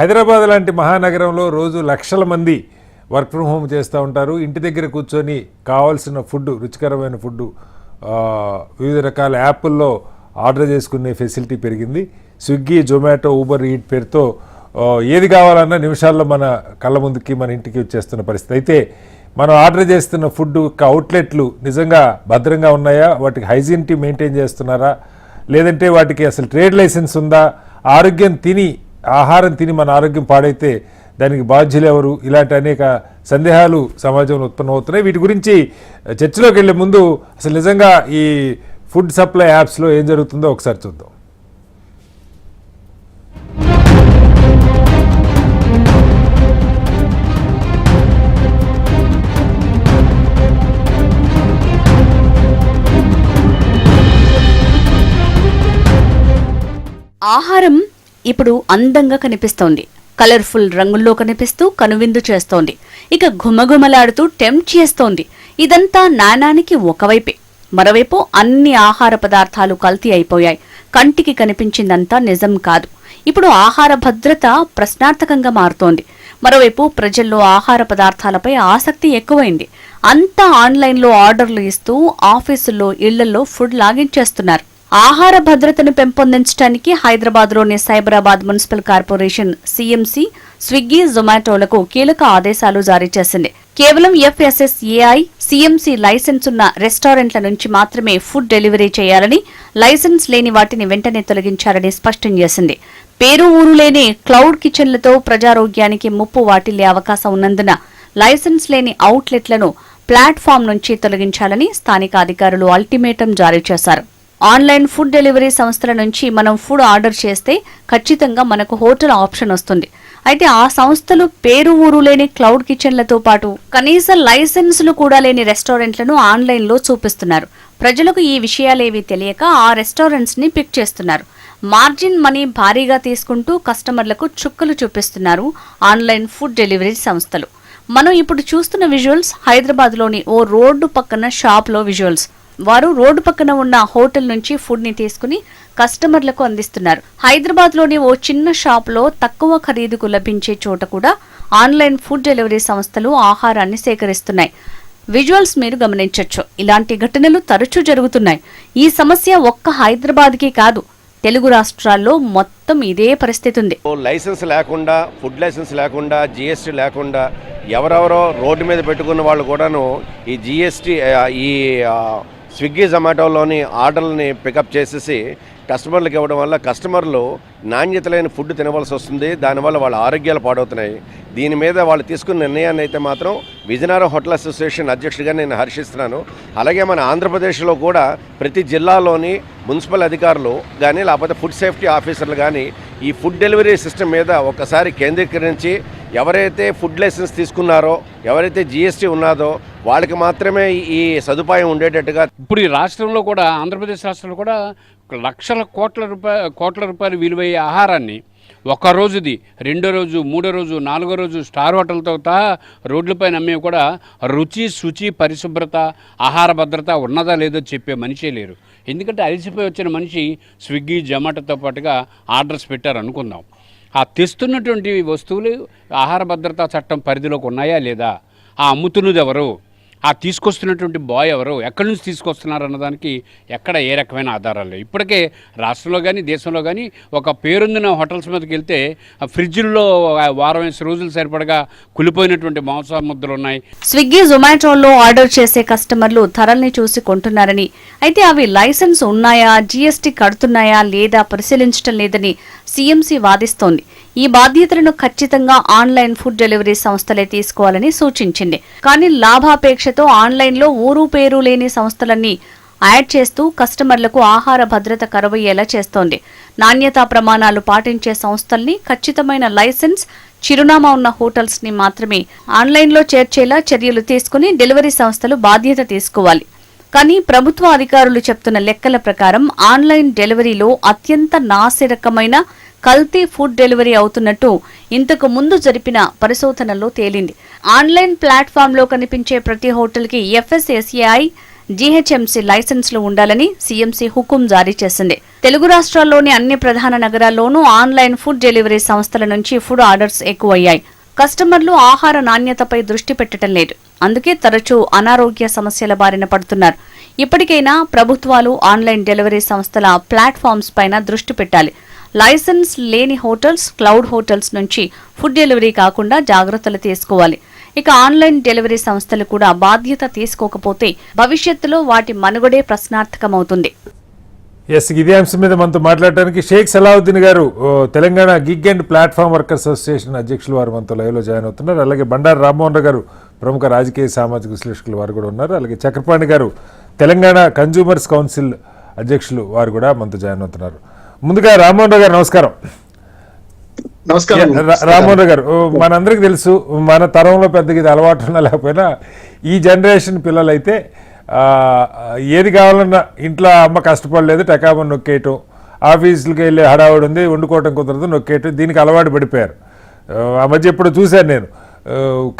హైదరాబాద్ లాంటి మహానగరంలో రోజు లక్షల మంది వర్క్ ఫ్రమ్ హోమ్ చేస్తూ ఉంటారు. ఇంటి దగ్గర కూర్చొని కావాల్సిన ఫుడ్, రుచికరమైన ఫుడ్ వివిధ రకాల యాప్ల్లో ఆర్డర్ చేసుకునే ఫెసిలిటీ పెరిగింది. స్విగ్గీ, జొమాటో, ఊబర్ ఈట్ పేరుతో ఏది కావాలన్నా నిమిషాల్లో మన కళ్ళ ముందుకి మన ఇంటికి వచ్చేస్తున్న పరిస్థితి. అయితే మనం ఆర్డర్ చేస్తున్న ఫుడ్ యొక్క అవుట్లెట్లు నిజంగా భద్రంగా ఉన్నాయా, వాటికి హైజీనిటీ మెయింటైన్ చేస్తున్నారా, లేదంటే వాటికి అసలు ట్రేడ్ లైసెన్స్ ఉందా, ఆహారం తిని మన ఆరోగ్యం పాడైతే దానికి బాధ్యులు ఎవరు, ఇలాంటి అనేక సందేహాలు సమాజంలో ఉత్పన్నమవుతున్నాయి. వీటి గురించి చర్చలోకి వెళ్లే ముందు అసలు నిజంగా ఈ ఫుడ్ సప్లై యాప్స్లో ఏం జరుగుతుందో ఒకసారి చూద్దాం. ఆహారం ఇప్పుడు అందంగా కనిపిస్తోంది, కలర్ఫుల్ రంగుల్లో కనిపిస్తూ కనువిందు చేస్తోంది, ఇక ఘుమఘుమలాడుతూ టెంప్ట్ చేస్తోంది. ఇదంతా నాణానికి ఒకవైపే. మరోవైపు అన్ని ఆహార పదార్థాలు కల్తీ అయిపోయాయి. కంటికి కనిపించిందంతా నిజం కాదు. ఇప్పుడు ఆహార భద్రత ప్రశ్నార్థకంగా మారుతోంది. మరోవైపు ప్రజల్లో ఆహార పదార్థాలపై ఆసక్తి ఎక్కువైంది. అంతా ఆన్లైన్లో ఆర్డర్లు ఇస్తూ ఆఫీసుల్లో, ఇళ్లలో ఫుడ్ లాగించేస్తున్నారు. ఆహార భద్రతను పెంపొందించడానికి హైదరాబాద్లోని Cyberabad municipal corporation CMC, Swiggy, జొమాటోలకు కీలక ఆదేశాలు జారీ చేసింది. కేవలం FSSAI, సిఎంసి లైసెన్స్ ఉన్న రెస్టారెంట్ల నుంచి మాత్రమే ఫుడ్ డెలివరీ చేయాలని, లైసెన్స్ లేని వాటిని వెంటనే తొలగించాలని స్పష్టం చేసింది. పేరు ఊరు లేని క్లౌడ్ కిచెన్లతో ప్రజారోగ్యానికి ముప్పు వాటిల్లే అవకాశం ఉన్నందున లైసెన్స్ లేని అవుట్లెట్లను ప్లాట్ఫామ్ నుంచి తొలగించాలని స్థానిక అధికారులు అల్టిమేటం జారీ చేశారు. ఆన్లైన్ ఫుడ్ డెలివరీ సంస్థల నుంచి మనం ఫుడ్ ఆర్డర్ చేస్తే ఖచ్చితంగా మనకు హోటల్ ఆప్షన్ వస్తుంది. అయితే ఆ సంస్థలు పేరు ఊరు లేని క్లౌడ్ కిచెన్లతో పాటు కనీస లైసెన్సులు కూడా లేని రెస్టారెంట్లను ఆన్లైన్లో చూపిస్తున్నారు. ప్రజలకు ఈ విషయాలేవీ తెలియక ఆ రెస్టారెంట్స్ ని పిక్ చేస్తున్నారు. మార్జిన్ మనీ భారీగా తీసుకుంటూ కస్టమర్లకు చుక్కలు చూపిస్తున్నారు ఆన్లైన్ ఫుడ్ డెలివరీ సంస్థలు. మనం ఇప్పుడు చూస్తున్న విజువల్స్ హైదరాబాద్లోని ఓ రోడ్డు పక్కన షాప్లో విజువల్స్. వారు రోడ్డు పక్కన ఉన్న హోటల్ నుంచి ఫుడ్ ని తీసుకుని కస్టమర్లకు అందిస్తున్నారు. హైదరాబాద్లోని ఓ చిన్న షాప్లో తక్కువ ఖరీదుకు లభించే చోట కూడా ఆన్లైన్ ఫుడ్ డెలివరీ సంస్థలు ఆహారాన్ని సేకరిస్తున్నాయి. విజువల్స్ మీరు గమనించొచ్చు. ఇలాంటి ఘటనలు తరచూ జరుగుతున్నాయి. ఈ సమస్య ఒక్క హైదరాబాద్కి కాదు, తెలుగు రాష్ట్రాల్లో మొత్తం ఇదే పరిస్థితి ఉంది. లైసెన్స్ లేకుండా, ఫుడ్ లైసెన్స్ లేకుండా, GST లేకుండా ఎవరెవరో రోడ్డు మీద పెట్టుకున్న వాళ్ళు కూడాను ఈ GST, ఈ స్విగ్గీ, జొమాటోలోని ఆర్డర్లని పికప్ చేసేసి కస్టమర్లకు ఇవ్వడం వల్ల కస్టమర్లు నాణ్యత లేని ఫుడ్ తినవలసి వస్తుంది. దానివల్ల వాళ్ళ ఆరోగ్యాలు పాడవుతున్నాయి. దీని మీద వాళ్ళు తీసుకున్న నిర్ణయాన్ని అయితే మాత్రం విజయనగరం హోటల్ అసోసియేషన్ అధ్యక్షుడిగా నేను హర్షిస్తున్నాను. అలాగే మన ఆంధ్రప్రదేశ్లో కూడా ప్రతి జిల్లాలోని మున్సిపల్ అధికారులు కానీ లేకపోతే ఫుడ్ సేఫ్టీ ఆఫీసర్లు కానీ ఈ ఫుడ్ డెలివరీ సిస్టమ్ మీద ఒకసారి కేంద్రీకరించి ఎవరైతే ఫుడ్ లైసెన్స్ తీసుకున్నారో, ఎవరైతే GST ఉన్నదో వాళ్ళకి మాత్రమే ఈ సదుపాయం ఉండేటట్టుగా. ఇప్పుడు ఈ రాష్ట్రంలో కూడా, ఆంధ్రప్రదేశ్ రాష్ట్రంలో కూడా లక్షల కోట్ల రూపాయలు విలువయ్యే ఆహారాన్ని ఒక రోజుది, రెండో రోజు, మూడో రోజు, నాలుగో రోజు స్టార్ హోటల్తో రోడ్లపైన అమ్మే కూడా రుచి, శుచి, పరిశుభ్రత, ఆహార భద్రత ఉన్నదా లేదో చెప్పే మనిషే లేరు. ఎందుకంటే అలసిపోయి వచ్చిన మనిషి స్విగ్గీ, జొమాటోతో పాటుగా ఆర్డర్స్ పెట్టారు అనుకుందాం. ఆ తెస్తున్నటువంటి వస్తువులు ఆహార భద్రతా చట్టం పరిధిలోకి ఉన్నాయా లేదా, ఆ అమ్ముతున్నది ఎవరు, ఆ తీసుకొస్తున్నటువంటి బాయ్ ఎవరు, ఎక్కడి నుంచి తీసుకొస్తున్నారు అన్నదానికి ఎక్కడ ఏ రకమైన ఆధారాలు లేవు. ఇప్పటికే రాష్ట్రంలో కానీ దేశంలో కానీ ఒక పేరొందిన హోటల్స్ మీదకి వెళ్తే ఫ్రిడ్జ్ల్లో వారం 5 రోజులు సరిపడగా కులిపోయినటువంటి మాంస ముద్దలు ఉన్నాయి. స్విగ్గీ, జొమాటోలో ఆర్డర్ చేసే కస్టమర్లు ధరల్ని చూసి కొంటున్నారని, అయితే అవి లైసెన్స్ ఉన్నాయా, GST కడుతున్నాయా లేదా పరిశీలించడం లేదని సిఎంసి వాదిస్తోంది. ఈ బాధ్యతలను ఖచ్చితంగా ఆన్లైన్ ఫుడ్ డెలివరీ సంస్థలే తీసుకోవాలని సూచించింది. కానీ లాభాపేక్షతో ఆన్లైన్లో ఊరు పేరు లేని సంస్థలన్నీ యాడ్ చేస్తూ కస్టమర్లకు ఆహార భద్రత కరువయ్యేలా చేస్తోంది. నాణ్యతా ప్రమాణాలు పాటించే సంస్థల్ని, ఖచ్చితమైన లైసెన్స్, చిరునామా ఉన్న హోటల్స్ ని మాత్రమే ఆన్లైన్లో చేర్చేలా చర్యలు తీసుకుని డెలివరీ సంస్థలు బాధ్యత తీసుకోవాలి. కానీ ప్రభుత్వ అధికారులు చెప్తున్న లెక్కల ప్రకారం ఆన్లైన్ డెలివరీలో అత్యంత నాసిరకమైన కల్తీ ఫుడ్ డెలివరీ అవుతున్నట్టు ఇంతకు ముందు జరిపిన పరిశోధనలో తేలింది. ఆన్లైన్ ప్లాట్ఫామ్లో కనిపించే ప్రతి హోటల్కి FSSAI, జీహెచ్ఎంసీ లైసెన్స్లు ఉండాలని సీఎంసీ హుకుం జారీ చేసింది. తెలుగు రాష్ట్రాల్లోని అన్ని ప్రధాన నగరాల్లోనూ ఆన్లైన్ ఫుడ్ డెలివరీ సంస్థల నుంచి ఫుడ్ ఆర్డర్స్ ఎక్కువయ్యాయి. కస్టమర్లు ఆహార నాణ్యతపై దృష్టి పెట్టడం లేదు. అందుకే తరచూ అనారోగ్య సమస్యల బారిన పడుతున్నారు. ఇప్పటికైనా ప్రభుత్వాలు ఆన్లైన్ డెలివరీ సంస్థల ప్లాట్ఫామ్స్ పైన దృష్టి పెట్టాలి. లైసెన్స్ లేని హోటల్స్, క్లౌడ్ హోటల్స్ నుంచి ఫుడ్ డెలివరీ కాకుండా జాగ్రత్తలు తీసుకోవాలి. ఇక ఆన్లైన్ డెలివరీ సంస్థలు కూడా బాధ్యత తీసుకోకపోతే భవిష్యత్తులో వాటి మనుగడే ప్రశ్నార్థకమవుతుంది. ఎస్, ఇదే అంశం మీద మనతో మాట్లాడడానికి షేక్ సలావుద్దీన్ గారు, Telangana gig and platform workers association అధ్యక్షులు, వారు మనతో లైవ్లో జాయిన్ అవుతున్నారు. అలాగే బండారు రామ్మోహన్ రావు గారు, ప్రముఖ రాజకీయ సామాజిక విశ్లేషకులు, వారు కూడా ఉన్నారు. అలాగే చక్రపాణి గారు, తెలంగాణ కన్జ్యూమర్స్ కౌన్సిల్ అధ్యక్షులు, వారు కూడా మనతో జాయిన్ అవుతున్నారు. ముందుగా రామ్మోహన్ రావు గారు నమస్కారం. రామ్మోహన్ రావు గారు, మనందరికీ తెలుసు, మన తరంలో పెద్దగా ఇది అలవాటు ఉన్నా లేకపోయినా ఈ జనరేషన్ పిల్లలైతే ఏది కావాలన్నా ఇంట్లో అమ్మ కష్టపడలేదు, టకామని నొక్కేయటం, ఆఫీసులకి వెళ్ళి హడావుడి ఉంది, వండుకోవటం కుదరదు, నొక్కేయటం, దీనికి అలవాటు పడిపోయారు. ఆ మధ్య ఎప్పుడు చూశాను నేను,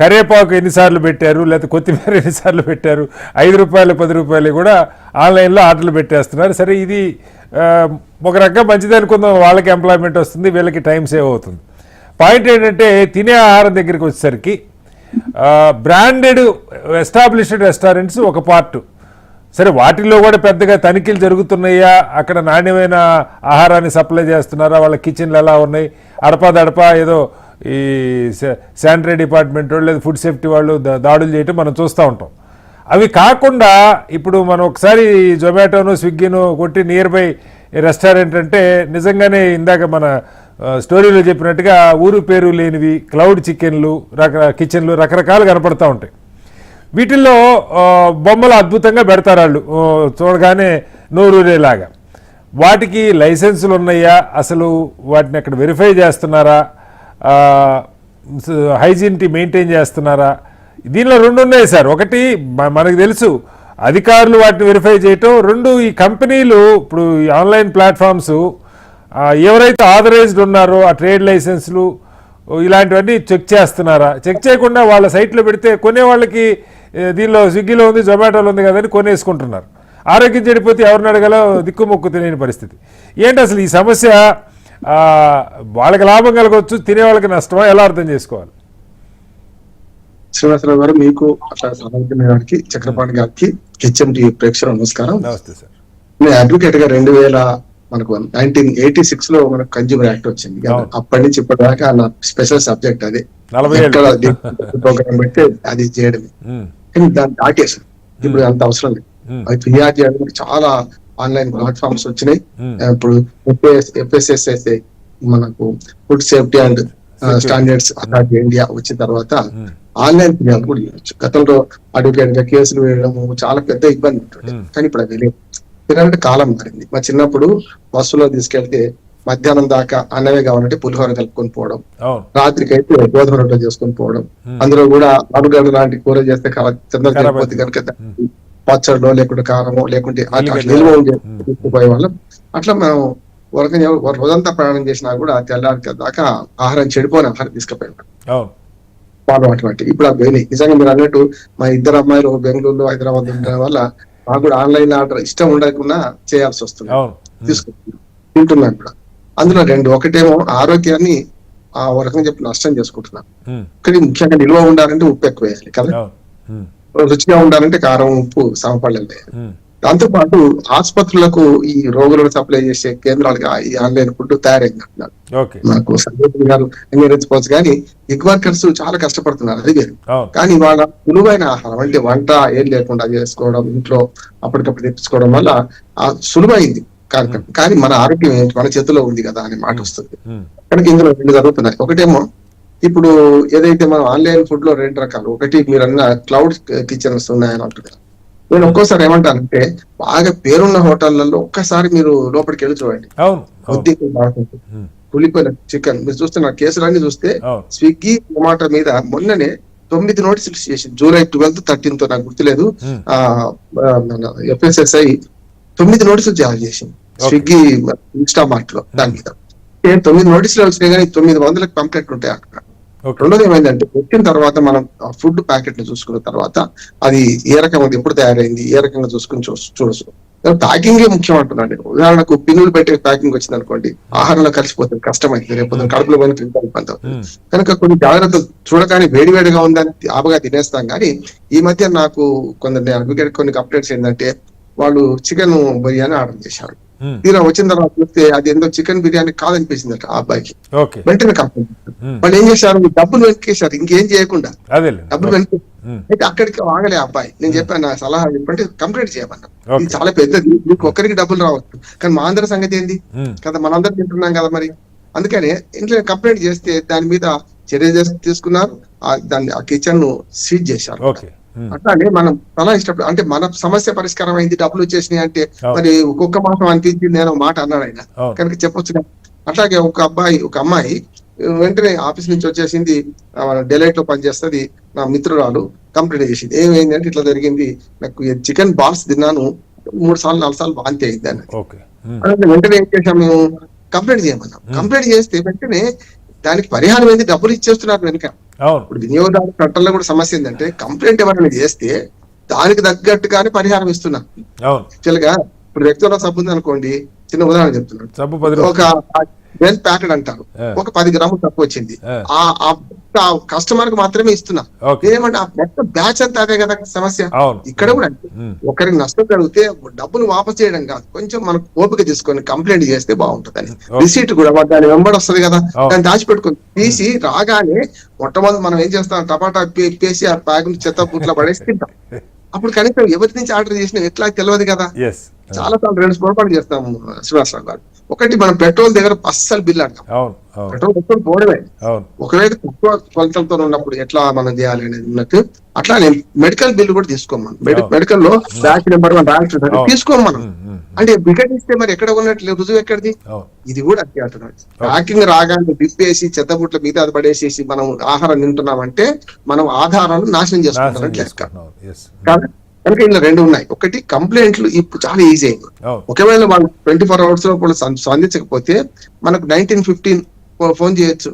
కరివేపాకు ఎన్నిసార్లు పెట్టారు, లేకపోతే కొత్తిమీర ఎన్నిసార్లు పెట్టారు, 5 రూపాయలు 10 రూపాయలు కూడా ఆన్లైన్లో ఆర్డర్లు పెట్టేస్తున్నారు. సరే, ఇది ఒక రకంగా మంచిది అనుకుందాం, వాళ్ళకి ఎంప్లాయ్మెంట్ వస్తుంది, వీళ్ళకి టైం సేవ్ అవుతుంది. పాయింట్ ఏంటంటే, తినే ఆహారం దగ్గరికి వచ్చేసరికి బ్రాండెడ్ ఎస్టాబ్లిష్డ్ రెస్టారెంట్స్ ఒక పార్ట్. సరే, వాటిల్లో కూడా పెద్దగా తనిఖీలు జరుగుతున్నాయా, అక్కడ నాణ్యమైన ఆహారాన్ని సప్లై చేస్తున్నారా, వాళ్ళ కిచెన్లు ఎలా ఉన్నాయి, అడపాదడపా ఏదో ఈ శానిటరీ డిపార్ట్మెంట్ వాళ్ళు లేదా ఫుడ్ సేఫ్టీ వాళ్ళు దాడులు చేయటం మనం చూస్తూ ఉంటాం. అవి కాకుండా ఇప్పుడు మనం ఒకసారి జొమాటోను స్విగ్గీను కొట్టి నియర్ బై రెస్టారెంట్ అంటే నిజంగానే ఇందాక మన స్టోరీలో చెప్పినట్టుగా ఊరు పేరు లేనివి క్లౌడ్ చికెన్లు, కిచెన్లు రకరకాలు కనపడతా ఉంటాయి. వీటిల్లో బొమ్మలు అద్భుతంగా పెడతారు వాళ్ళు, చూడగానే నోరూరేలాగా. వాటికి లైసెన్సులు ఉన్నాయా, అసలు వాటిని అక్కడ వెరిఫై చేస్తున్నారా, హైజీనిటీ మెయింటైన్ చేస్తున్నారా? దీనిలో 2 ఉన్నాయి సార్. ఒకటి మనకు తెలుసు అధికారులు వాటిని వెరిఫై చేయటం, 2 ఈ కంపెనీలు ఇప్పుడు ఈ ఆన్లైన్ ప్లాట్ఫామ్స్ ఎవరైతే ఆథరైజ్డ్ ఉన్నారో ఆ ట్రేడ్ లైసెన్స్లు ఇలాంటివన్నీ చెక్ చేస్తున్నారా? చెక్ చేయకుండా వాళ్ళ సైట్లో పెడితే కొనే వాళ్ళకి దీనిలో స్విగ్గీలో ఉంది, జొమాటోలో ఉంది కదని కొనేసుకుంటున్నారు. ఆరోగ్యం చెడిపోతే ఎవరిని అడగాలో దిక్కుమొక్కు తెలియని పరిస్థితి. ఏంటి అసలు ఈ సమస్య? వాళ్ళకి లాభం కలగవచ్చు, తినే వాళ్ళకి నష్టమా, ఎలా అర్థం చేసుకోవాలి? శ్రీనివాసరావు గారు, మీకు గారికి, చక్రపాణి గారికి, హెచ్ఎంటి ప్రేక్షకులు నమస్కారం. నమస్తే సార్. నేను అడ్వకేట్ గా 1986 లో మనకు కన్జ్యూమర్ యాక్ట్ వచ్చింది. అప్పటి నుంచి ఇప్పటిదాకా నా స్పెషల్ సబ్జెక్ట్ అదే, ప్రోగ్రామ్ పెట్టి అది చేయడమే. కానీ దాన్ని దాటేసాను. ఇప్పుడు అంత అవసరం లేదు. ఫిర్యాదు చేయడానికి చాలా ఆన్లైన్ ప్లాట్ఫామ్స్ వచ్చినాయి. ఇప్పుడు FSSAI మనకు food safety and standards authority India వచ్చిన తర్వాత ఆన్లైన్ ఫిర్యాదు కూడా చేయవచ్చు. గతంలో అడ్వకేట్ గా కేసులు వేయడము చాలా పెద్ద ఇబ్బంది ఉంటుంది. కానీ ఇప్పుడు అది లేదు. ఎందుకంటే కాలం మారింది. మా చిన్నప్పుడు బస్సులో తీసుకెళ్తే మధ్యాహ్నం దాకా అన్నమే కావాలంటే పులిహోర కలుపుకొని పోవడం, రాత్రికి అయితే గోధుమ రొట్టె చేసుకొని పోవడం, అందులో కూడా ఆలుగడ్డ లాంటి కూర చేస్తే తొందరగా అయిపోతే కనుక పచ్చడిలో లేకుంటే కారమో లేకుంటే నిల్వ తీసుకుపోయే వాళ్ళం. అట్లా మనం రోజంతా ప్రయాణం చేసినా కూడా తెల్లారి దాకా ఆహారం చెడిపోయిన ఆహారం తీసుకుపోయేవాడు వాళ్ళు అటువంటి. ఇప్పుడు అవి పోయినాయి. నిజంగా మీరు అన్నట్టు మా 2 అమ్మాయిలు బెంగళూరులో, హైదరాబాద్ ఉండడం వల్ల మాకు కూడా ఆన్లైన్ ఆర్డర్ ఇష్టం ఉండకుండా చేయాల్సి వస్తుంది. తీసుకుంటున్నాం, తింటున్నాం కూడా. అందులో 2, ఒకటేమో ఆరోగ్యాన్ని ఒక రకంగా చెప్పి నష్టం చేసుకుంటున్నాం. కానీ ముఖ్యంగా నిల్వ ఉండాలంటే ఉప్పు ఎక్కువ వేయాలి కదా, రుచిగా ఉండాలంటే కారం ఉప్పు సమపడలేదు. దాంతో పాటు ఆసుపత్రులకు ఈ రోగులను సప్లై చేసే కేంద్రాలుగా ఈ ఆన్లైన్ ఫుడ్ తయారైందంటున్నారు. మనకు సంజయ్ గారు అంగీకరించుకోవచ్చు. కానీ గిగ్ వర్కర్స్ చాలా కష్టపడుతున్నారు, అది వేరు. కానీ వాళ్ళ సులువైన ఆహారం అంటే వంట ఏం లేకుండా చేసుకోవడం, ఇంట్లో అప్పటికప్పుడు తెప్పించుకోవడం వల్ల సులువైంది కార్యక్రమం. కానీ మన ఆరోగ్యం ఏంటి, మన చేతిలో ఉంది కదా అనే మాట వస్తుంది. కనుక ఇందులో 2 జరుగుతున్నాయి. ఒకటేమో ఇప్పుడు ఏదైతే మనం ఆన్లైన్ ఫుడ్ లో 2 రకాలు. ఒకటి మీరు అన్న క్లౌడ్ కిచెన్స్ ఉన్నాయని అంటున్నారు. నేను ఒక్కోసారి ఏమంటానంటే, బాగా పేరున్న హోటళ్లలో ఒక్కసారి మీరు లోపలికి వెళ్ళి చూడండి, కులిపోయిన చికెన్ మీరు చూస్తున్న కేసులన్నీ చూస్తే స్విగ్గీ జొమాటో మీద మొన్ననే 9 నోటీసులు చేసింది. July 12th 13th నాకు గుర్తులేదు. FSSAI 9 నోటీసులు జారీ చేసింది స్విగ్గీ ఇన్స్టామార్ట్ లో. దాని మీద 9 నోటీసులు వచ్చినాయి, కానీ 900 కంప్లైంట్లు ఉంటాయి అక్కడ. Okay. రెండోది ఏమైందంటే పెట్టిన తర్వాత మనం ఫుడ్ ప్యాకెట్ ని చూసుకున్న తర్వాత అది ఏ రకంగా ఎప్పుడు తయారైంది ఏ రకంగా చూసుకుని చూడొచ్చు. ప్యాకింగే ముఖ్యం అంటున్నాను. ఉదాహరణకు పిన్నులు పెట్టే ప్యాకింగ్ వచ్చింది అనుకోండి, ఆహారంలో కలిసిపోతుంది, కష్టమైంది, రేపు కడుపులో పోయిన తింటాం ఇబ్బంది అవుతుంది. కనుక కొన్ని జాగ్రత్తలు చూడగానే వేడివేడిగా ఉందని ఆపగా తినేస్తాం. కానీ ఈ మధ్య నాకు కొన్ని అప్డేట్స్ ఏంటంటే వాళ్ళు చికెన్ బిర్యానీ ఆర్డర్ చేశారు. తీరా వచ్చిన తర్వాత చూస్తే అది ఎంతో చికెన్ బిర్యానీ కాదనిపించింది ఆ అబ్బాయికి. వెంటనే కంప్లైంట్ వాళ్ళు ఏం చేశారు, డబ్బులు వెనకేశారు, ఇంకేం చేయకుండా డబ్బులు వెనక. అయితే అక్కడికి ఆగలే అబ్బాయి. నేను చెప్పాను, నా సలహా చెప్పంటే కంప్లైంట్ చేయమన్నా. ఇది చాలా పెద్దది, మీకు ఒక్కరికి డబ్బులు రావచ్చు, కానీ మా అందరి సంగతి ఏంది కదా, మనందరం తింటున్నాం కదా. మరి అందుకని ఇంట్లో కంప్లైంట్ చేస్తే దాని మీద చర్య తీసుకున్నారు. దాన్ని ఆ కిచెన్ ను సీజ్ చేశారు. అట్లానే మనం చాలా ఇష్టపడు అంటే మన సమస్య పరిష్కారం అయింది, డబ్బులు వచ్చేసినాయి అంటే మరి ఒక్కొక్క మాసం అనిపించింది నేను మాట అన్నాడు ఆయన, కనుక చెప్పొచ్చు. అట్లాగే ఒక అమ్మాయి వెంటనే ఆఫీస్ నుంచి వచ్చేసింది, డెలైట్ లో పనిచేస్తుంది, నా మిత్రురాలు కంప్లైంట్ చేసింది. ఏమైంది అంటే ఇట్లా జరిగింది, నాకు చికెన్ బాల్స్ తిన్నాను, 3 సార్లు 4 సార్లు వాంతి అయింది అని. వెంటనే ఏం చేసాం, మేము కంప్లైంట్ చేయమన్నాం. కంప్లైంట్ చేస్తే వెంటనే దానికి పరిహారం ఏంది, డబ్బులు ఇచ్చేస్తున్నారు వెనుక. ఇప్పుడు వినియోగదారు చట్టంలో కూడా సమస్య ఏంటంటే కంప్లైంట్ ఎవరైనా చేస్తే దానికి తగ్గట్టుగానే పరిహారం ఇస్తున్నారు. యాక్చువల్గా ఇప్పుడు వ్యక్తిగత సబ్బు ఉంది అనుకోండి, చిన్న ఉదాహరణ చెప్తున్నాను, ఒక వెల్ ప్యాకెట్ అంటారు, ఒక 10 గ్రాములు తక్కువ వచ్చింది, ఆ కస్టమర్ కి మాత్రమే ఇస్తున్నా. ఏమంటే ఆ మొత్తం బ్యాచ్ అంతా అదే కదా సమస్య. ఇక్కడ కూడా ఒకరికి నష్టం జరిగితే డబ్బులు వాపస్ చేయడం కాదు, కొంచెం మనకు ఓపిక తీసుకొని కంప్లైంట్ చేస్తే బాగుంటుందని. రిసీట్ కూడా దాని వెంబడి వస్తుంది కదా, దాన్ని దాచిపెట్టుకొని తీసి రాగానే మొట్టమొదటి మనం ఏం చేస్తాం, టమాటా పేసి ఆ ప్యాక్ చెత్త పుట్ల పడేసి తింటాం. అప్పుడు కనీసం ఎవరి నుంచి ఆర్డర్ చేసినా ఎట్లా తెలియదు కదా. చాలా సార్లు 2 పొరపాటు చేస్తాము శ్రీనివాసరావు గారు. ఒకటి, మనం పెట్రోల్ దగ్గర అస్సలు బిల్ అంటాం, పెట్రోల్ పెట్రోల్ పోవడమే. ఒకవేళ తక్కువ కొలతలతో ఉన్నప్పుడు ఎట్లా మనం చేయాలి అనేది ఉన్నట్టు, అట్లా మెడికల్ బిల్ కూడా తీసుకోమను. మెడికల్ లో బ్యాచ్ నెంబర్ 1 రాయాల్సి తీసుకోం మనం. అంటే బికెట్ ఇస్తే మరి ఎక్కడ ఉన్నట్లు రుజువు ఎక్కడిది? ఇది కూడా అట్లా అంటున్నాడు. ప్యాకింగ్ రాగానే బిప్పేసి చెత్తబుట్ల మీద అది పడేసేసి మనం ఆహారం తింటున్నామంటే మనం ఆధారాలు నాశనం చేసుకుంటున్నాం. కనుక ఇలా 2 ఉన్నాయి. ఒకటి, కంప్లైంట్లు ఇప్పుడు చాలా ఈజీ అయింది. ఒకవేళ వాళ్ళు 24 hours లో కూడా స్పందించకపోతే మనకు 1915 ఫోన్ చేయొచ్చు.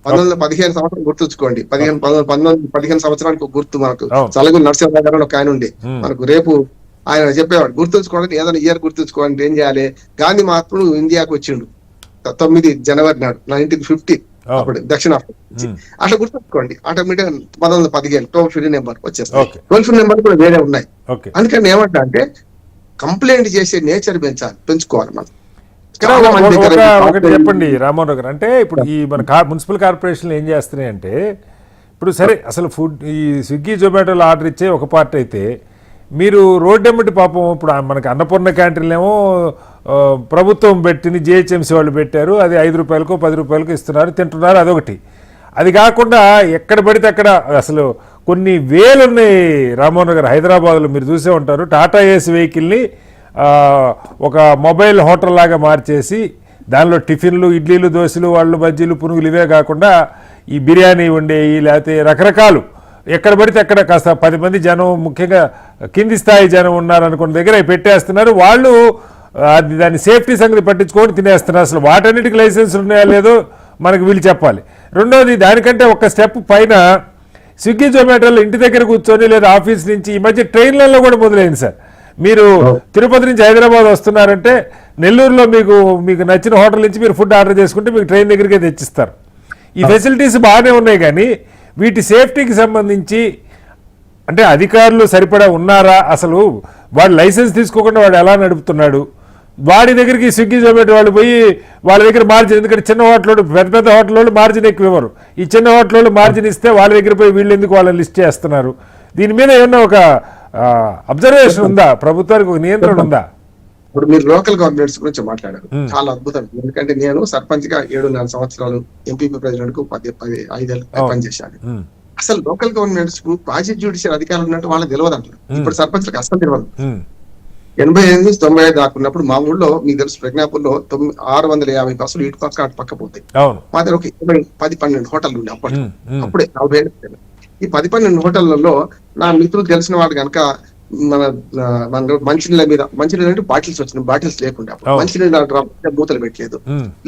1915 సంవత్సరం గుర్తుంచుకోండి, 15 సంవత్సరానికి గుర్తు మనకు చలగు నరసింహ గారు ఒక ఆయన ఉండే, మనకు రేపు ఆయన చెప్పేవాడు గుర్తుంచుకోవడానికి, ఏదైనా ఇయర్ గుర్తుంచుకోవాలంటే ఏం చేయాలి, గాంధీ మహాత్ముడు ఇండియాకు వచ్చిండు 9 జనవరి నాడు 1950, అప్పుడు దక్షిణాఫ్రికా నుంచి. అట్లా గుర్తుంచుకోండి, ఆటోమేటిక్ 1915 టోల్ ఫ్రీ నెంబర్ వచ్చేస్తాయి. టోల్ ఫ్రీ నెంబర్ కూడా వేరే ఉన్నాయి. అందుకని ఏమంటా అంటే కంప్లైంట్ చేసే నేచర్ పెంచుకోవాలి మనం. ఒకటి చెప్పండి రామ్మోహన్ గారు, అంటే ఇప్పుడు ఈ మన మున్సిపల్ కార్పొరేషన్లు ఏం చేస్తున్నాయి అంటే, ఇప్పుడు సరే అసలు ఫుడ్ ఈ స్విగ్గీ జొమాటోలో ఆర్డర్ ఇచ్చే ఒక పార్ట్ అయితే, మీరు రోడ్డు ఎమ్మటి పాపం ఇప్పుడు మనకి అన్నపూర్ణ క్యాంటీన్లేమో ప్రభుత్వం పెట్టిన జిహెచ్ఎంసీ వాళ్ళు పెట్టారు, అది 5 రూపాయలకో 10 రూపాయలకో ఇస్తున్నారు, తింటున్నారు, అదొకటి. అది కాకుండా ఎక్కడ పడితే అక్కడ అసలు కొన్ని వేలు ఉన్నాయి రామ్మోహన్ గారు. హైదరాబాద్లో మీరు చూసే ఉంటారు, టాటా ఏసీ వెహికల్ని ఒక మొబైల్ హోటల్ లాగా మార్చేసి దానిలో టిఫిన్లు, ఇడ్లీలు, దోశలు, వాళ్ళు బజ్జీలు, పునుగులు ఇవే కాకుండా ఈ బిర్యానీ వండేవి, లేకపోతే రకరకాలు ఎక్కడ పడితే అక్కడ కాస్త 10 మంది జనం, ముఖ్యంగా కింది స్థాయి జనం ఉన్నారనుకున్న దగ్గర పెట్టేస్తున్నారు. వాళ్ళు దాని సేఫ్టీ సంగతి పట్టించుకొని తినేస్తున్నారు. అసలు వాటన్నిటికి లైసెన్సులు ఉన్నాయా లేదో మనకు వీళ్ళు చెప్పాలి. రెండోది, దానికంటే ఒక స్టెప్ పైన స్విగ్గీ జొమాటోలో ఇంటి దగ్గర కూర్చొని లేదా ఆఫీస్ నుంచి, ఈ మధ్య ట్రైన్లలో కూడా మొదలైంది సార్. మీరు తిరుపతి నుంచి హైదరాబాద్ వస్తున్నారంటే నెల్లూరులో మీకు నచ్చిన హోటల్ నుంచి మీరు ఫుడ్ ఆర్డర్ చేసుకుంటే మీకు ట్రైన్ దగ్గరికే తెచ్చిస్తారు. ఈ ఫెసిలిటీస్ బాగానే ఉన్నాయి, కానీ వీటి సేఫ్టీకి సంబంధించి అంటే అధికారులు సరిపడా ఉన్నారా, అసలు వాడు లైసెన్స్ తీసుకోకుండా వాడు ఎలా నడుపుతున్నాడు, వాడి దగ్గరికి స్విగ్గీ జొమాటో వాళ్ళు పోయి వాళ్ళ దగ్గర మార్జిన్, ఎందుకంటే చిన్న హోటల్ పెద్ద హోటల్ వాళ్ళు మార్జిన్ ఎక్కువ ఇవ్వరు, ఈ చిన్న హోటల్ వాళ్ళు మార్జిన్ ఇస్తే వాళ్ళ దగ్గర పోయి వీళ్ళు ఎందుకు వాళ్ళని లిస్ట్ చేస్తున్నారు, దీని మీద ఏమన్నా ఒక అబ్జర్వేషన్ ఉందా, ప్రభుత్వానికి ఒక నియంత్రణ ఉందా? ఇప్పుడు మీరు లోకల్ గవర్నమెంట్స్ గురించి మాట్లాడారు, చాలా అద్భుతం. ఎందుకంటే నేను సర్పంచ్ గా 7.5 సంవత్సరాలు, ఎంపీపీ ప్రెసిడెంట్ కు 5 ఏళ్ళు పనిచేశాను. అసలు లోకల్ గవర్నమెంట్స్ కు క్వాసి జ్యుడిషియల్ అధికారులు ఉన్నట్టు వాళ్ళకి తెలియదు అంటారు. ఇప్పుడు సర్పంచ్లకు అసలు తెలియదు. 88-95 దాకా ఉన్నప్పుడు మా ఊళ్ళో మీకు తెలుసు, ప్రజ్ఞాపూర్లో 650 బస్సులు ఇటు పక్క అటు పక్క పోతాయి. మా దగ్గర ఒక 10-12 హోటల్ ఉండే అప్పుడే 40 ఏళ్ళు. ఈ 10-12 హోటళ్లలో నా మిత్రులు తెలిసిన వాడు కనుక మన మంచినీళ్ళ మీద, మంచినీళ్ళు అంటే బాటిల్స్ వచ్చినాయి, బాటిల్స్ లేకుండా మంచినీళ్ళ మూతలు పెట్టలేదు,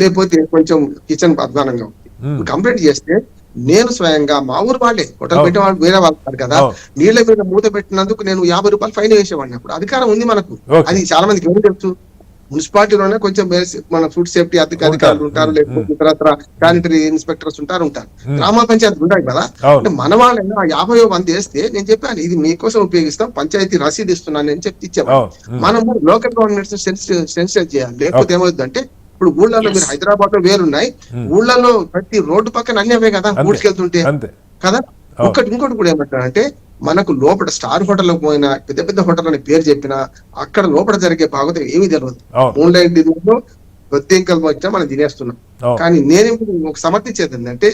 లేకపోతే కొంచెం కిచెన్ అధ్వానంగా ఉంది. కంప్లైంట్ చేస్తే నేను స్వయంగా మా ఊరు వాళ్ళే హోటల్ పెట్టే వాళ్ళు వేరే వాళ్ళు కదా, నీళ్ళ మీద మూత పెట్టినందుకు నేను 50 రూపాయలు ఫైన్ వేసేవాడిని. అప్పుడు అధికారం ఉంది మనకు, అది చాలా మందికి ఎవరు తెలుసు. మున్సిపాలిటీలోనే కొంచెం మన ఫుడ్ సేఫ్టీ అధికారులు ఉంటారు, లేకపోతే ఇతరత్ర శానిటరీ ఇన్స్పెక్టర్స్ ఉంటారు. గ్రామ పంచాయతీ ఉంటాయి కదా. అంటే మన వాళ్ళైనా 50 మంది వేస్తే నేను చెప్పాను ఇది మీకోసం ఉపయోగిస్తాం, పంచాయతీ రసీదు ఇస్తున్నాను అని చెప్పి ఇచ్చేవాళ్ళు. మనము లోకల్ గవర్నమెంట్ సెన్సిటైజ్ చేయాలి. లేకపోతే ఏమవుతుందంటే ఇప్పుడు ఊళ్ళలో మీరు హైదరాబాద్ లో వేరున్నాయి, ఊళ్ళలో ప్రతి రోడ్డు పక్కన అన్ని అవే కదా ఊడ్చుకెళ్తుంటే కదా. ఇంకోటి కూడా ఏమంటారంటే మనకు లోపల స్టార్ హోటల్ పోయినా పెద్ద పెద్ద హోటల్ అని పేరు చెప్పినా అక్కడ లోపల జరిగే బాగోతే ఏమీ తెలియదు. ఆన్లైన్ డిన్నర్ లో ప్రత్యేకంగా వచ్చినా మనం తినేస్తున్నాం. కానీ నేను ఒక సమర్థించేది ఏంటంటే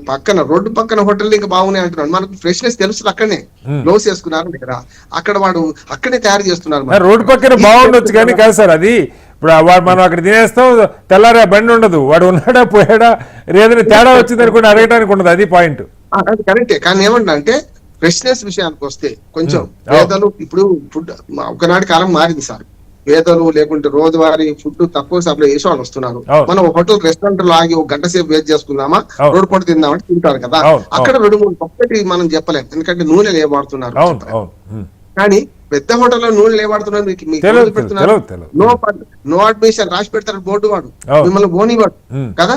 పక్కన రోడ్డు పక్కన హోటల్ ఇంకా బాగున్నాయి అంటున్నాడు. మనకు ఫ్రెష్నెస్ తెలుసు, అక్కడనే గ్లోవ్స్ వేసుకున్నారు కదా, అక్కడ వాడు అక్కడే తయారు చేస్తున్నారు. రోడ్డు పక్కన బాగుండొచ్చు కానీ కాదు సార్, అది ఇప్పుడు మనం అక్కడ తినేస్తాం, తెల్లారే బండి ఉండదు, వాడు ఉన్నాడా పోయాడా ఏదైనా తేడా వచ్చింది అనుకోండి అడగడానికి ఉండదు, అది పాయింట్. అది కరెక్టే, కానీ ఏమంటా అంటే ఫ్రెష్నెస్ విషయానికి వస్తే కొంచెం పేదలు ఇప్పుడు ఫుడ్ ఒకనాటి కాలం మారింది సార్. పేదలు లేకుంటే రోజువారీ ఫుడ్ తక్కువ సప్లై చేసే వాళ్ళు వస్తున్నారు. మనం హోటల్ రెస్టారెంట్ లో ఆగి 1 గంట సేపు వెయిట్ చేసుకుందామా, రోడ్డు పొట్టు తిందామంటే తింటారు కదా. అక్కడ 2-3 పక్కటి మనం చెప్పలేం, ఎందుకంటే నూనెలు ఏ వాడుతున్నారు. కానీ పెద్ద హోటల్లో నూనెలు ఏ వాడుతున్నారు మీకు పెడుతున్నారు. నో అడ్మిషన్ రాసి పెడతారు బోర్డు, వాడు మిమ్మల్ని పోనివాడు కదా,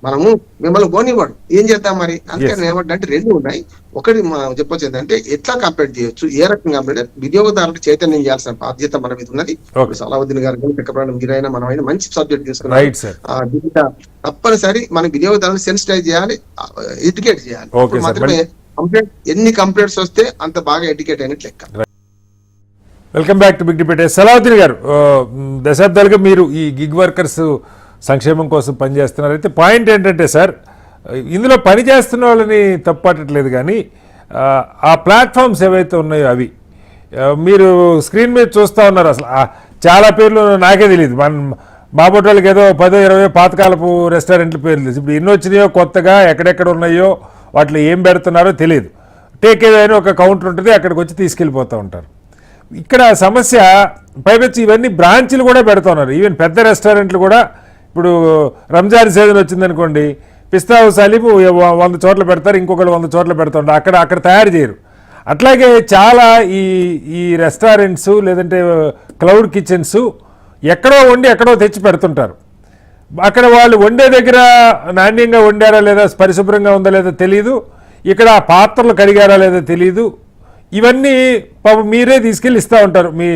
మనము మిమ్మల్ని పోనివాడు. ఏం చేద్దాం మరి? అందుకని ఏమంటే 2 ఉన్నాయి. ఒకటి చెప్పొచ్చు ఏంటంటే ఎట్లా కంప్లీట్ చేయొచ్చు, ఏ రకంగా కంప్లీట్, వినియోగదారులకు చైతన్యం చేయాల్సిన బాధ్యత మన మీద ఉన్నది. సలావుద్దీన్ గారు చక్రపాణి మీరైనా మనమైనా మంచి సబ్జెక్ట్ తీసుకున్నారు. తప్పనిసరి మన వినియోగదారులను సెన్సిటైజ్ చేయాలి, ఎడ్యుకేట్ చేయాలి. మాత్రమే కంప్లైంట్ ఎన్ని కంప్లైంట్స్ వస్తే అంత బాగా ఎడ్యుకేట్ అయినట్లు లెక్క. Welcome back to big debate. Salahuddin గారు, దశాబ్దాలుగా మీరు ఈ గిగ్ వర్కర్స్ సంక్షేమం కోసం పనిచేస్తున్నారు. అయితే పాయింట్ ఏంటంటే సార్, ఇందులో పని చేస్తున్న వాళ్ళని తప్పట్టట్లేదు కానీ ఆ ప్లాట్ఫామ్స్ ఏవైతే ఉన్నాయో అవి మీరు స్క్రీన్ మీద చూస్తూ ఉన్నారు. అసలు చాలా పేర్లు నాకే తెలియదు, మా బొట్టోళ్ళకి ఏదో 10-20 పాతకాలపు రెస్టారెంట్ల పేర్లు తెలుసు. ఇప్పుడు ఎన్ని వచ్చినాయో కొత్తగా ఎక్కడెక్కడ ఉన్నాయో వాటిలో ఏం పెడుతున్నారో తెలియదు. టేక్ అవే అని ఒక కౌంటర్ ఉంటుంది, అక్కడికి వచ్చి తీసుకెళ్ళిపోతూ ఉంటారు. ఇక్కడ సమస్య పైపెచ్చి ఇవన్నీ బ్రాంచ్లు కూడా పెడుతున్నారు. ఈవెన్ పెద్ద రెస్టారెంట్లు కూడా ఇప్పుడు రంజాన్ సీజన్ వచ్చిందనుకోండి, పిస్తా హౌస్ అలీపు 100 చోట్ల పెడతారు, ఇంకొకరు 100 చోట్ల పెడుతుంటారు, అక్కడ తయారు చేయరు. అట్లాగే చాలా ఈ రెస్టారెంట్స్ లేదంటే క్లౌడ్ కిచెన్స్ ఎక్కడో వండి ఎక్కడో తెచ్చి పెడుతుంటారు. అక్కడ వాళ్ళు వండే దగ్గర నాణ్యంగా వండారా లేదా, పరిశుభ్రంగా ఉందా లేదా తెలియదు, ఇక్కడ ఆ పాత్రలు కడిగారా లేదా తెలియదు. ఇవన్నీ పాపం మీరే తీసుకెళ్ళి ఇస్తూ ఉంటారు, మీ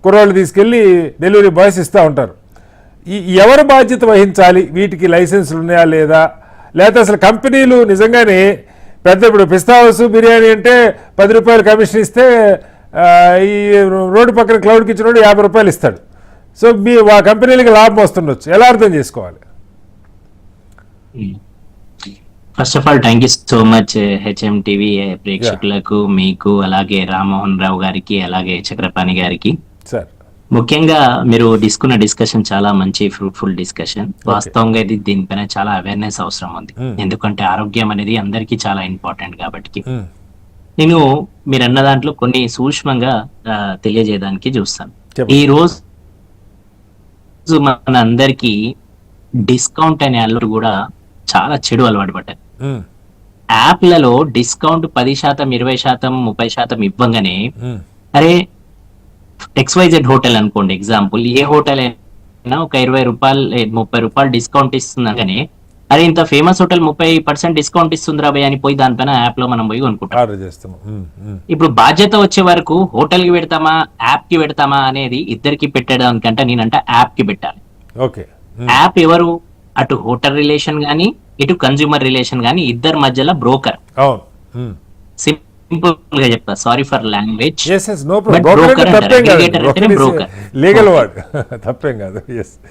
కుర్రోళ్ళు తీసుకెళ్ళి డెలివరీ బాయ్స్ ఇస్తూ ఉంటారు. ఎవరు బాధ్యత వహించాలి? వీటికి లైసెన్సులు ఉన్నాయా లేదా, లేకపోతే అసలు కంపెనీలు నిజంగానే పెద్ద ఇప్పుడు పిస్తా హౌస్ బిర్యానీ అంటే 10 రూపాయలు కమిషన్ ఇస్తే ఈ రోడ్డు పక్కన క్లౌడ్ కిచెన్ వాడు 50 రూపాయలు ఇస్తాడు. సో ఆ కంపెనీలకి లాభం వస్తుండొచ్చు, ఎలా అర్థం చేసుకోవాలి? First of all thank you so much HM TV ప్రేక్షకులకు, మీకు, అలాగే రామ్మోహన్ రావు గారికి, అలాగే చక్రపాణి గారికి. సార్ ముఖ్యంగా మీరు తీసుకున్న డిస్కషన్ చాలా మంచి ఫ్రూట్ఫుల్ డిస్కషన్. వాస్తవంగా ఇది దీనిపైన చాలా అవేర్నెస్ అవసరం ఉంది, ఎందుకంటే ఆరోగ్యం అనేది అందరికీ చాలా ఇంపార్టెంట్. కాబట్టి నేను మీరు అన్న దాంట్లో కొన్ని సూక్ష్మంగా తెలియజేయడానికి చూస్తాను. ఈ రోజు మన అందరికి డిస్కౌంట్ అనే అలవాటు కూడా చాలా చెడు అలవాటు పడ్డారు. యాప్లలో డిస్కౌంట్ 10%, 20%, 30% ఇవ్వగానే అరే XYZ హోటల్ అనుకోండి ఎగ్జాంపుల్, ఏ హోటల్ అయినా ఒక 20 రూపాయలు 30 రూపాయలు డిస్కౌంట్ ఇస్తుందనే అరే ఇంత ఫేమస్ హోటల్ 30% డిస్కౌంట్ ఇస్తుందిరా భయ్ అని పోయి దానిపైన యాప్ లో మనం పోయి కొనుక్కుంటాం. ఇప్పుడు బాధ్యత వచ్చే వరకు హోటల్ కి పెడతామా యాప్ కి పెడతామా అనేది ఇద్దరికి పెట్టడానికంటే నేనంట యాప్ కి పెట్టాలి. యాప్ ఎవరు? అటు హోటల్ రిలేషన్ గానీ ఇటు కన్స్యూమర్ రిలేషన్ గానీ ఇద్దరి మధ్యలో బ్రోకర్. సింపుల్ గా చెప్తా, సారీ ఫర్ లాంగ్వేజ్,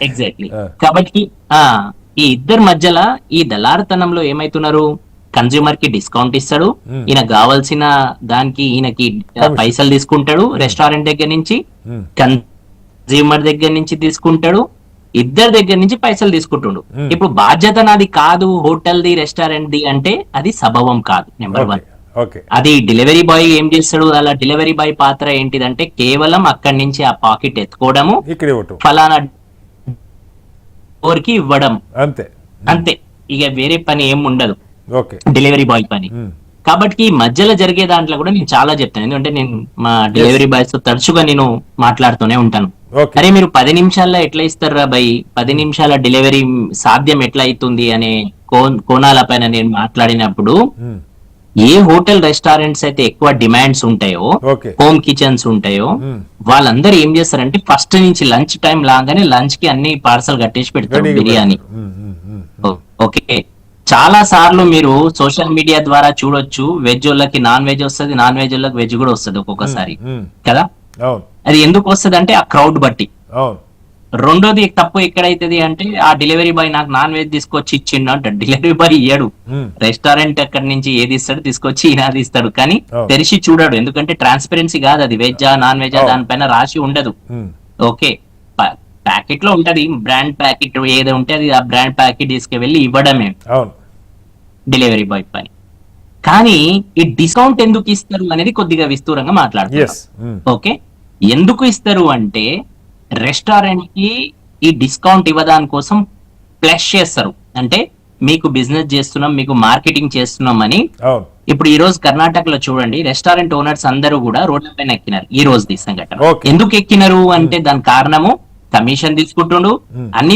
ఎగ్జాక్ట్లీ. కాబట్టి ఈ ఇద్దరి మధ్యలో ఈ దళారుతనంలో ఏమైతున్నారు, కన్స్యూమర్ కి డిస్కౌంట్ ఇస్తాడు, ఈయన కావాల్సిన దానికి ఈయనకి పైసలు తీసుకుంటాడు, రెస్టారెంట్ దగ్గర నుంచి కన్స్యూమర్ దగ్గర నుంచి తీసుకుంటాడు, ఇద్దరి దగ్గర నుంచి పైసలు తీసుకుంటుండు. ఇప్పుడు బాధ్యత నాది కాదు హోటల్ ది రెస్టారెంట్ ది అంటే అది సబవం కాదు. నెంబర్ 1. అది డెలివరీ బాయ్ ఏం చేస్తాడు, అలా డెలివరీ బాయ్ పాత్ర ఏంటిదంటే కేవలం అక్కడి నుంచి ఆ పాకెట్ ఎత్తుకోవడము, ఫలానా డోర్ కి ఇవ్వడం, అంతే. ఇక వేరే పని ఏం ఉండదు. ఓకే. డెలివరీ బాయ్ పని. కాబట్టి మధ్యలో జరిగే దాంట్లో కూడా నేను చాలా చెప్తాను, ఎందుకంటే నేను మా డెలివరీ బాయ్స్ తో తరచుగా నేను మాట్లాడుతూనే ఉంటాను. ఓకే. అరే మీరు 10 నిమిషాల్లో ఎట్లా ఇస్తారు రా భయ్, 10 నిమిషాల డెలివరీ సాధ్యం ఎట్లా అవుతుంది అనే కోణాల పైన నేను మాట్లాడినప్పుడు, ఏ హోటల్ రెస్టారెంట్స్ అయితే ఎక్కువ డిమాండ్స్ ఉంటాయో, ఓకే. హోమ్ కిచెన్స్ ఉంటాయో, వాళ్ళందరూ ఏం చేస్తారంటే ఫస్ట్ నుంచి లంచ్ టైం లాగానే లంచ్ కి అన్ని పార్సల్ కట్టేసి పెడతారు బిర్యానీ. ఓకే, చాలా సార్లు మీరు సోషల్ మీడియా ద్వారా చూడొచ్చు, వెజ్ వాళ్ళకి నాన్ వెజ్ వస్తుంది, నాన్ వెజ్ వాళ్ళకి వెజ్ కూడా వస్తుంది ఒక్కొక్కసారి కదా. అవును. అది ఎందుకు వస్తుంది అంటే ఆ క్రౌడ్ బట్టి. అవును. రెండోది తప్పు ఎక్కడైతుంది అంటే, ఆ డెలివరీ బాయ్ నాకు నాన్ వెజ్ తీసుకొచ్చి ఇచ్చిండు అంటే, డెలివరీ బాయ్ ఇయ్యడు. రెస్టారెంట్ అక్కడి నుంచి ఏది ఇస్తాడు తీసుకొచ్చి ఈనాది ఇస్తాడు, కానీ తెరిచి చూడాడు. ఎందుకంటే ట్రాన్స్పరెన్సీ కాదు అది, వెజ్జా నాన్ వెజ్జా దానిపైన రాసి ఉండదు. ఓకే, ప్యాకెట్ లో ఉంటది, బ్రాండ్ ప్యాకెట్ ఏదో ఉంటే అది ఆ బ్రాండ్ ప్యాకెట్ తీసుకువెళ్ళి ఇవ్వడమే డెలివరీ బాయ్ పని. కానీ ఈ డిస్కౌంట్ ఎందుకు ఇస్తారు అనేది కొద్దిగా విస్తూరంగా మాట్లాడుతున్నారు. ఓకే, ఎందుకు ఇస్తారు అంటే, రెస్టారెంట్ కి ఈ డిస్కౌంట్ ఇవ్వడాని కోసం ప్లస్ చేస్తారు. అంటే మీకు బిజినెస్ చేస్తున్నాం, మీకు మార్కెటింగ్ చేస్తున్నాం అని. ఇప్పుడు ఈ రోజు కర్ణాటకలో చూడండి, రెస్టారెంట్ ఓనర్స్ అందరూ కూడా రోడ్ల పైన ఎక్కినారు ఈ రోజు సంఘటన. ఎందుకు ఎక్కినారు అంటే దాని కారణము కమిషన్ తీసుకుంటుండు, అన్ని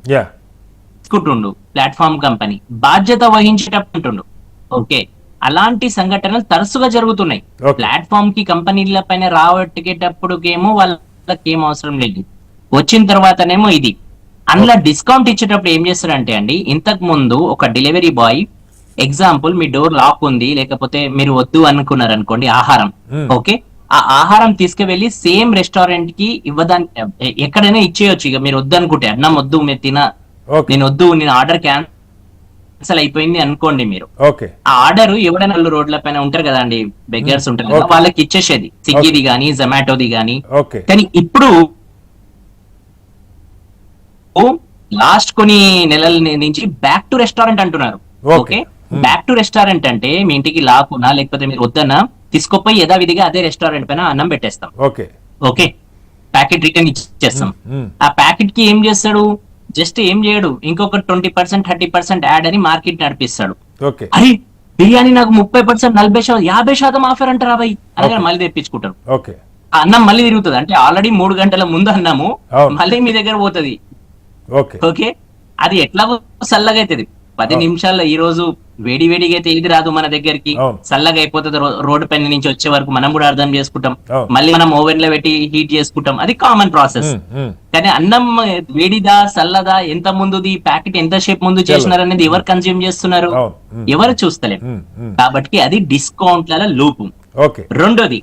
తీసుకుంటుండు, ప్లాట్ఫామ్ కంపెనీ బాధ్యత వహించేటప్పుడు. ఓకే, అలాంటి సంఘటనలు తరచుగా జరుగుతున్నాయి. ప్లాట్ఫామ్ కి కంపెనీల పైన రావట్టేటప్పుడుకేమో వాళ్ళకి ఏం అవసరం లేదు, వచ్చిన తర్వాతనేమో ఇది. అందులో డిస్కౌంట్ ఇచ్చేటప్పుడు ఏం చేస్తారంటే అండి, ఇంతకు ముందు ఒక డెలివరీ బాయ్ ఎగ్జాంపుల్ మీ డోర్ లాక్ ఉంది, లేకపోతే మీరు వద్దు అనుకున్నారు అనుకోండి ఆహారం, ఓకే, ఆ ఆహారం తీసుకువెళ్ళి సేమ్ రెస్టారెంట్ కి ఇవ్వడానికి ఎక్కడైనా ఇచ్చేయొచ్చు. ఇక మీరు వద్దు అనుకుంటే, అన్నం వద్దు మీరు నేను వద్దు, నేను ఆర్డర్ క్యాన్సల్ అయిపోయింది అనుకోండి, మీరు ఆ ఆర్డర్ ఎవడైనా వాళ్ళు రోడ్ల పైన ఉంటారు కదా అండి, బెగ్గర్స్ ఉంటారు కదా, వాళ్ళకి ఇచ్చేసేది, స్విగ్గీది గానీ జొమాటోది గానీ. కానీ ఇప్పుడు లాస్ట్ కొన్ని నెలల నుంచి బ్యాక్ టు రెస్టారెంట్ అంటున్నారు. ఓకే, బ్యాక్ టు రెస్టారెంట్ అంటే మీ ఇంటికి లాకున్నా లేకపోతే మీరు వద్దన్నా తీసుకుపోయి యథావిధిగా అదే రెస్టారెంట్ పైన అన్నం పెట్టేస్తాం. ఓకే, ప్యాకెట్ రిటర్న్ ఇచ్చేస్తాం. ఆ ప్యాకెట్ కి ఏం చేస్తాడు, జస్ట్ ఏం చేయడు, ఇంకొక 20% 30% యాడ్ అని మార్కెట్ నడిపిస్తాడు. అరే బిర్యానీ నాకు 30% 40% 50% ఆఫర్ అంటారా భయ్ అనగా మళ్ళీ తెప్పించుకుంటారు. ఆ అన్నం మళ్ళీ తిరుగుతుంది, అంటే ఆల్రెడీ 3 గంటల ముందు అన్నాము మళ్ళీ మీ దగ్గర పోతుంది. ఓకే, అది ఎట్లా చల్లగా అవుతుంది 10 నిమిషాల్లో. ఈ రోజు వేడి వేడిగా అయితే ఇది రాదు మన దగ్గరికి, చల్లగా అయిపోతుంది రోడ్డు పైన నుంచి వచ్చే వరకు. మనం కూడా అర్థం చేసుకుంటాం, మళ్ళీ మనం ఓవెన్ లో పెట్టి హీట్ చేసుకుంటాం, అది కామన్ ప్రాసెస్. కానీ అన్నం వేడిదా చల్లదా, ఎంత ముందుది, ప్యాకెట్ ఎంత షేప్ ముందు చేసినారు అనేది ఎవరు కన్జ్యూమ్ చేస్తున్నారు, ఎవరు చూస్తలేం. కాబట్టి అది డిస్కౌంట్ల లూపు. రెండోది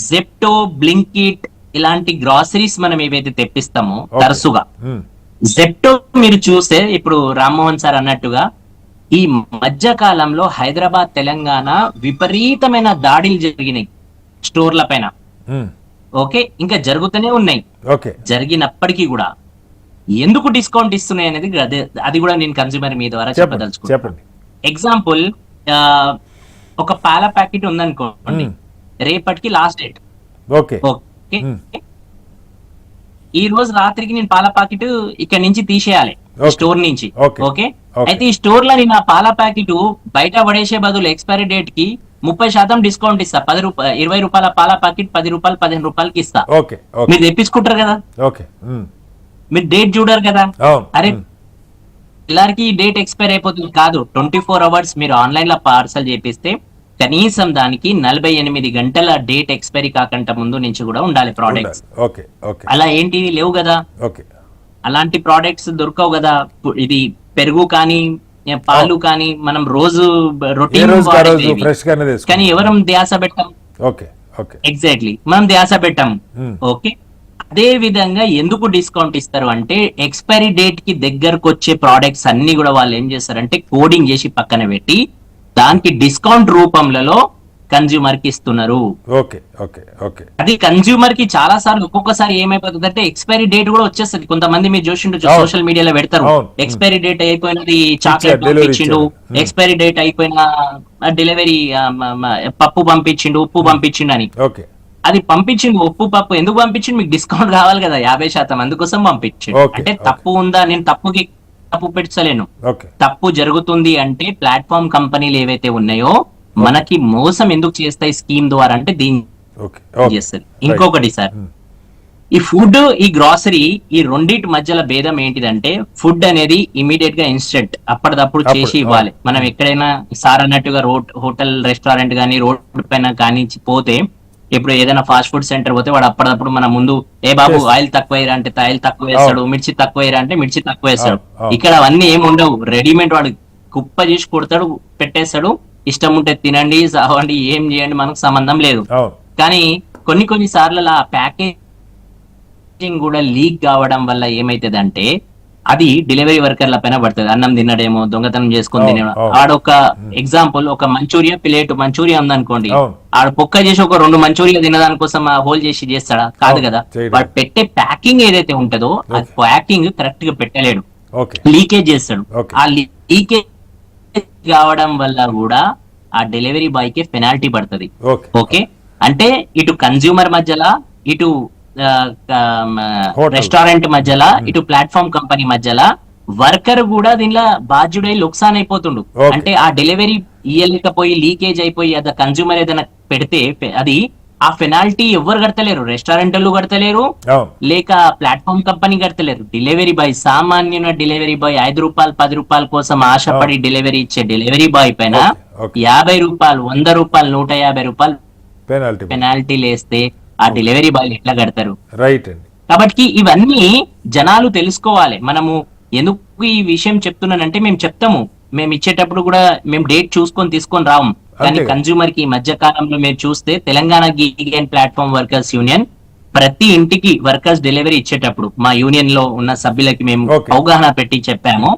జెప్టో, బ్లింకిట్ ఇలాంటి గ్రాసరీస్ మనం ఏవైతే తెప్పిస్తామో తరచుగా, జెప్టో మీరు చూస్తే ఇప్పుడు రామ్మోహన్ సార్ అన్నట్టుగా ఈ మధ్య కాలంలో హైదరాబాద్ తెలంగాణ విపరీతమైన దాడులు జరిగినాయి స్టోర్ల పైన. ఓకే, ఇంకా జరుగుతూనే ఉన్నాయి. జరిగినప్పటికీ కూడా ఎందుకు డిస్కౌంట్ ఇస్తున్నాయి అనేది అది కూడా నేను కన్స్యూమర్ మీ ద్వారా చెప్పదలుచుకున్నాను. ఎగ్జాంపుల్, ఒక పాల ప్యాకెట్ ఉందనుకోండి, రేపటికి లాస్ట్ డేట్. ఓకే, ఈ రోజు రాత్రికి నేను పాల ప్యాకెట్ ఇక్కడ నుంచి తీసేయాలి స్టోర్ నుంచి. ఓకే, అయితే ఈ స్టోర్ లో నేను ఆ పాల ప్యాకెట్ బయట పడేసే బదులు ఎక్స్పైరీ డేట్ కి 30% డిస్కౌంట్ ఇస్తా. 20 రూపాయల పాల ప్యాకెట్ 10 రూపాయలు 15 రూపాయలకి ఇస్తా. మీరు తెప్పించుకుంటారు కదా, మీరు డేట్ చూడరు కదా. అరే పిల్లలకి డేట్ ఎక్స్పైర్ అయిపోతుంది కాదు, 24 hours మీరు ఆన్లైన్ లో పార్సల్ చేపిస్తే కనీసం దానికి 48 గంటల డేట్ ఎక్స్పైరీ కాకుండా ముందు నుంచి కూడా ఉండాలి ప్రోడక్ట్స్. అలా ఏంటి లేవు కదా, అలాంటి ప్రోడక్ట్స్ దొరకవు కదా. ఇది పెరుగు కానీ పాలు కానీ మనం రోజు రొటీన్ కానీ ఎవరు ధ్యాస పెట్టాం. ఎగ్జాక్ట్లీ, మనం ధ్యాస పెట్టాం. ఓకే, అదే విధంగా ఎందుకు డిస్కౌంట్ ఇస్తారు అంటే, ఎక్స్పైరీ డేట్ కి దగ్గరకు వచ్చే ప్రోడక్ట్స్ అన్ని కూడా వాళ్ళు ఏం చేస్తారంటే కోడింగ్ చేసి పక్కన పెట్టి దానికి డిస్కౌంట్ రూపంలో కన్జ్యూమర్ కి ఇస్తున్నారు. అది కన్జ్యూమర్ కి చాలా సార్లు ఒక్కొక్కసారి ఏమైపోతుంది అంటే ఎక్స్పైరీ డేట్ కూడా వచ్చేస్తుంది. కొంతమంది మీరు చూసిండు సోషల్ మీడియాలో పెడతారు, ఎక్స్పైరీ డేట్ అయిపోయినది చాక్లెట్ పంపించిండు, ఎక్స్పైరీ డేట్ అయిపోయిన డెలివరీ పప్పు పంపించిండు, ఉప్పు పంపించిండు అని. అది పంపించిండు ఉప్పు పప్పు ఎందుకు పంపించిండు, మీకు డిస్కౌంట్ కావాలి కదా 50%, అందుకోసం పంపించిండు. అంటే తప్పు ఉందా, నేను తప్పు పెట్టలేను. ఓకే తప్పు జరుగుతుంది అంటే ప్లాట్ఫామ్ కంపెనీలు ఏవైతే ఉన్నాయో మనకి మోసం ఎందుకు చేస్తాయి స్కీమ్ ద్వారా అంటే దీన్ని ఓకే చేస్తుంది. ఇంకొకటి సార్, ఈ ఫుడ్ ఈ గ్రాసరీ ఈ రెండింటి మధ్యల భేదం ఏంటిదంటే ఫుడ్ అనేది ఇమీడియట్ గా ఇన్స్టెంట్ అప్పటిదప్పుడు చేసి ఇవ్వాలి. మనం ఎక్కడైనా సార్ అన్నట్టుగా హోటల్ రెస్టారెంట్ కానీ రోడ్ పైన కానీ పోతే, ఇప్పుడు ఏదైనా ఫాస్ట్ ఫుడ్ సెంటర్ పోతే వాడు అప్పటిదప్పుడు మన ముందు ఏ బాబు ఆయిల్ తక్కువ వేయరా అంటే ఆయిల్ తక్కువ వేస్తాడు, మిర్చి తక్కువ వేయరా అంటే మిర్చి తక్కువ వేస్తాడు. ఇక్కడ అవన్నీ ఏమి ఉండవు, రెడీమేడ్ వాడు కుప్ప చేసి కొడతాడు, పెట్టేస్తాడు. ఇష్టం ఉంటే తినండి, సావండి, ఏం చేయండి, మనకు సంబంధం లేదు. కానీ కొన్ని సార్లు ఆ ప్యాకేజింగ్ కూడా లీక్ కావడం వల్ల ఏమైతుందంటే అది డెలివరీ వర్కర్ల పైన పడుతుంది. అన్నం తినడేమో, దొంగతనం చేసుకుని తినేమో. ఆడొక ఎగ్జాంపుల్, ఒక ప్లేట్ మంచూరియా ఉందనుకోండి, ఆడ పొక్క చేసి ఒక 2 మంచూరియా తినదాని కోసం ఆ హోల్ చేసి చేస్తాడా? కాదు కదా. వాడు పెట్టే ప్యాకింగ్ ఏదైతే ఉంటుందో ఆ ప్యాకింగ్ కరెక్ట్ గా పెట్టలేడు, లీకేజ్ చేస్తాడు. ఆ లీకేజ్ కావడం వల్ల కూడా ఆ డెలివరీ బాయ్ కి పెనాల్టీ పడుతుంది. ఓకే, అంటే ఇటు కన్స్యూమర్ మధ్యలో, ఇటు రెస్టారెంట్ మధ్యలో, ఇటు ప్లాట్ఫామ్ కంపెనీ మధ్యలో వర్కర్ కూడా దీనిలో బాధ్యుడై లుక్సాన్ అయిపోతుండు. అంటే ఆ డెలివరీ ఇయ్యలేకపోయి లీకేజ్ అయిపోయి అది కన్స్యూమర్ ఏదైనా పెడితే అది ఆ పెనాల్టీ ఎవరు కడతలేరు, రెస్టారెంట్ వాళ్ళు కడతలేరు, లేక ప్లాట్ఫామ్ కంపెనీ కడతలేరు. డెలివరీ బాయ్, సామాన్యున డెలివరీ బాయ్ 5 రూపాయలు 10 రూపాయల కోసం ఆశపడి డెలివరీ ఇచ్చే డెలివరీ బాయ్ పైన 50 రూపాయలు 100 రూపాయలు 150 రూపాయలు పెనాల్టీ లేస్తే ఆ డెలివరీ బాయ్ ఎట్లా కడతారు? రైట్ అండి. కాబట్టి ఇవన్నీ జనాలు తెలుసుకోవాలి. మనము ఎందుకు ఈ విషయం చెప్తున్నానంటే, మేము చెప్తాము, మేము ఇచ్చేటప్పుడు కూడా మేము డేట్ చూసుకొని తీసుకొని రాము. కానీ కన్స్యూమర్ కి ఈ మధ్య కాలంలో మీరు చూస్తే Telangana gig and platform workers union ప్రతి ఇంటికి వర్కర్స్ డెలివరీ ఇచ్చేటప్పుడు మా యూనియన్ లో ఉన్న సభ్యులకి మేము అవగాహన పెట్టి చెప్పాము,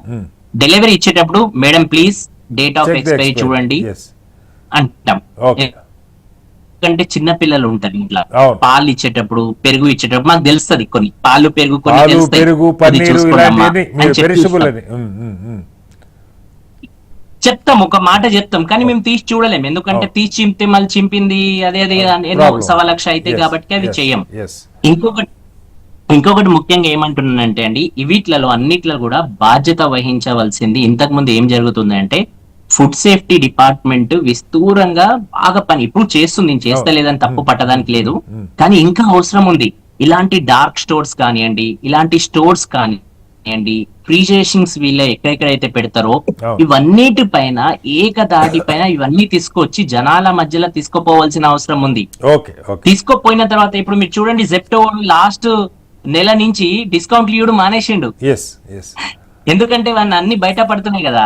డెలివరీ ఇచ్చేటప్పుడు madam please date of expiry చూడండి అంటాం. ఎందుకంటే చిన్న పిల్లలు ఉంటారు ఇంట్లో, పాలు ఇచ్చేటప్పుడు పెరుగు ఇచ్చేటప్పుడు మాకు తెలుస్తుంది, కొన్ని పాలు పెరుగు కొన్ని చెప్తాం, ఒక మాట చెప్తాం. కానీ మేము తీసి చూడలేము, ఎందుకంటే తీసి చింపితే మళ్ళీ చింపింది అదే 1,00,000 అయితే కాబట్టి అవి చెయ్యం. ఇంకొకటి ముఖ్యంగా ఏమంటున్నానంటే అండి, వీటిలలో అన్నిట్లో కూడా బాధ్యత వహించవలసింది ఇంతకు ముందు ఏం జరుగుతుందంటే ఫుడ్ సేఫ్టీ డిపార్ట్మెంట్ విస్తూరంగా బాగా పని ఇప్పుడు చేస్తుంది, నేను చేస్తలేదని తప్పు పట్టడానికి లేదు, కానీ ఇంకా అవసరం ఉంది. ఇలాంటి డార్క్ స్టోర్స్ కానివ్వండి, ఇలాంటి స్టోర్స్ కానివ్వండి, ఫ్రీజేషన్స్ వీళ్ళ ఎక్కడెక్కడైతే పెడతారో ఇవన్నిటి పైన ఏకదాటి పైన ఇవన్నీ తీసుకొచ్చి జనాల మధ్యలో తీసుకుపోవాల్సిన అవసరం ఉంది. తీసుకుపోయిన తర్వాత ఇప్పుడు మీరు చూడండి, జెప్టో లాస్ట్ నెల నుంచి డిస్కౌంట్ ఇవ్వడం మానేసిండు. ఎందుకంటే ఇవన్నీ అన్ని బయట పడుతున్నాయి కదా,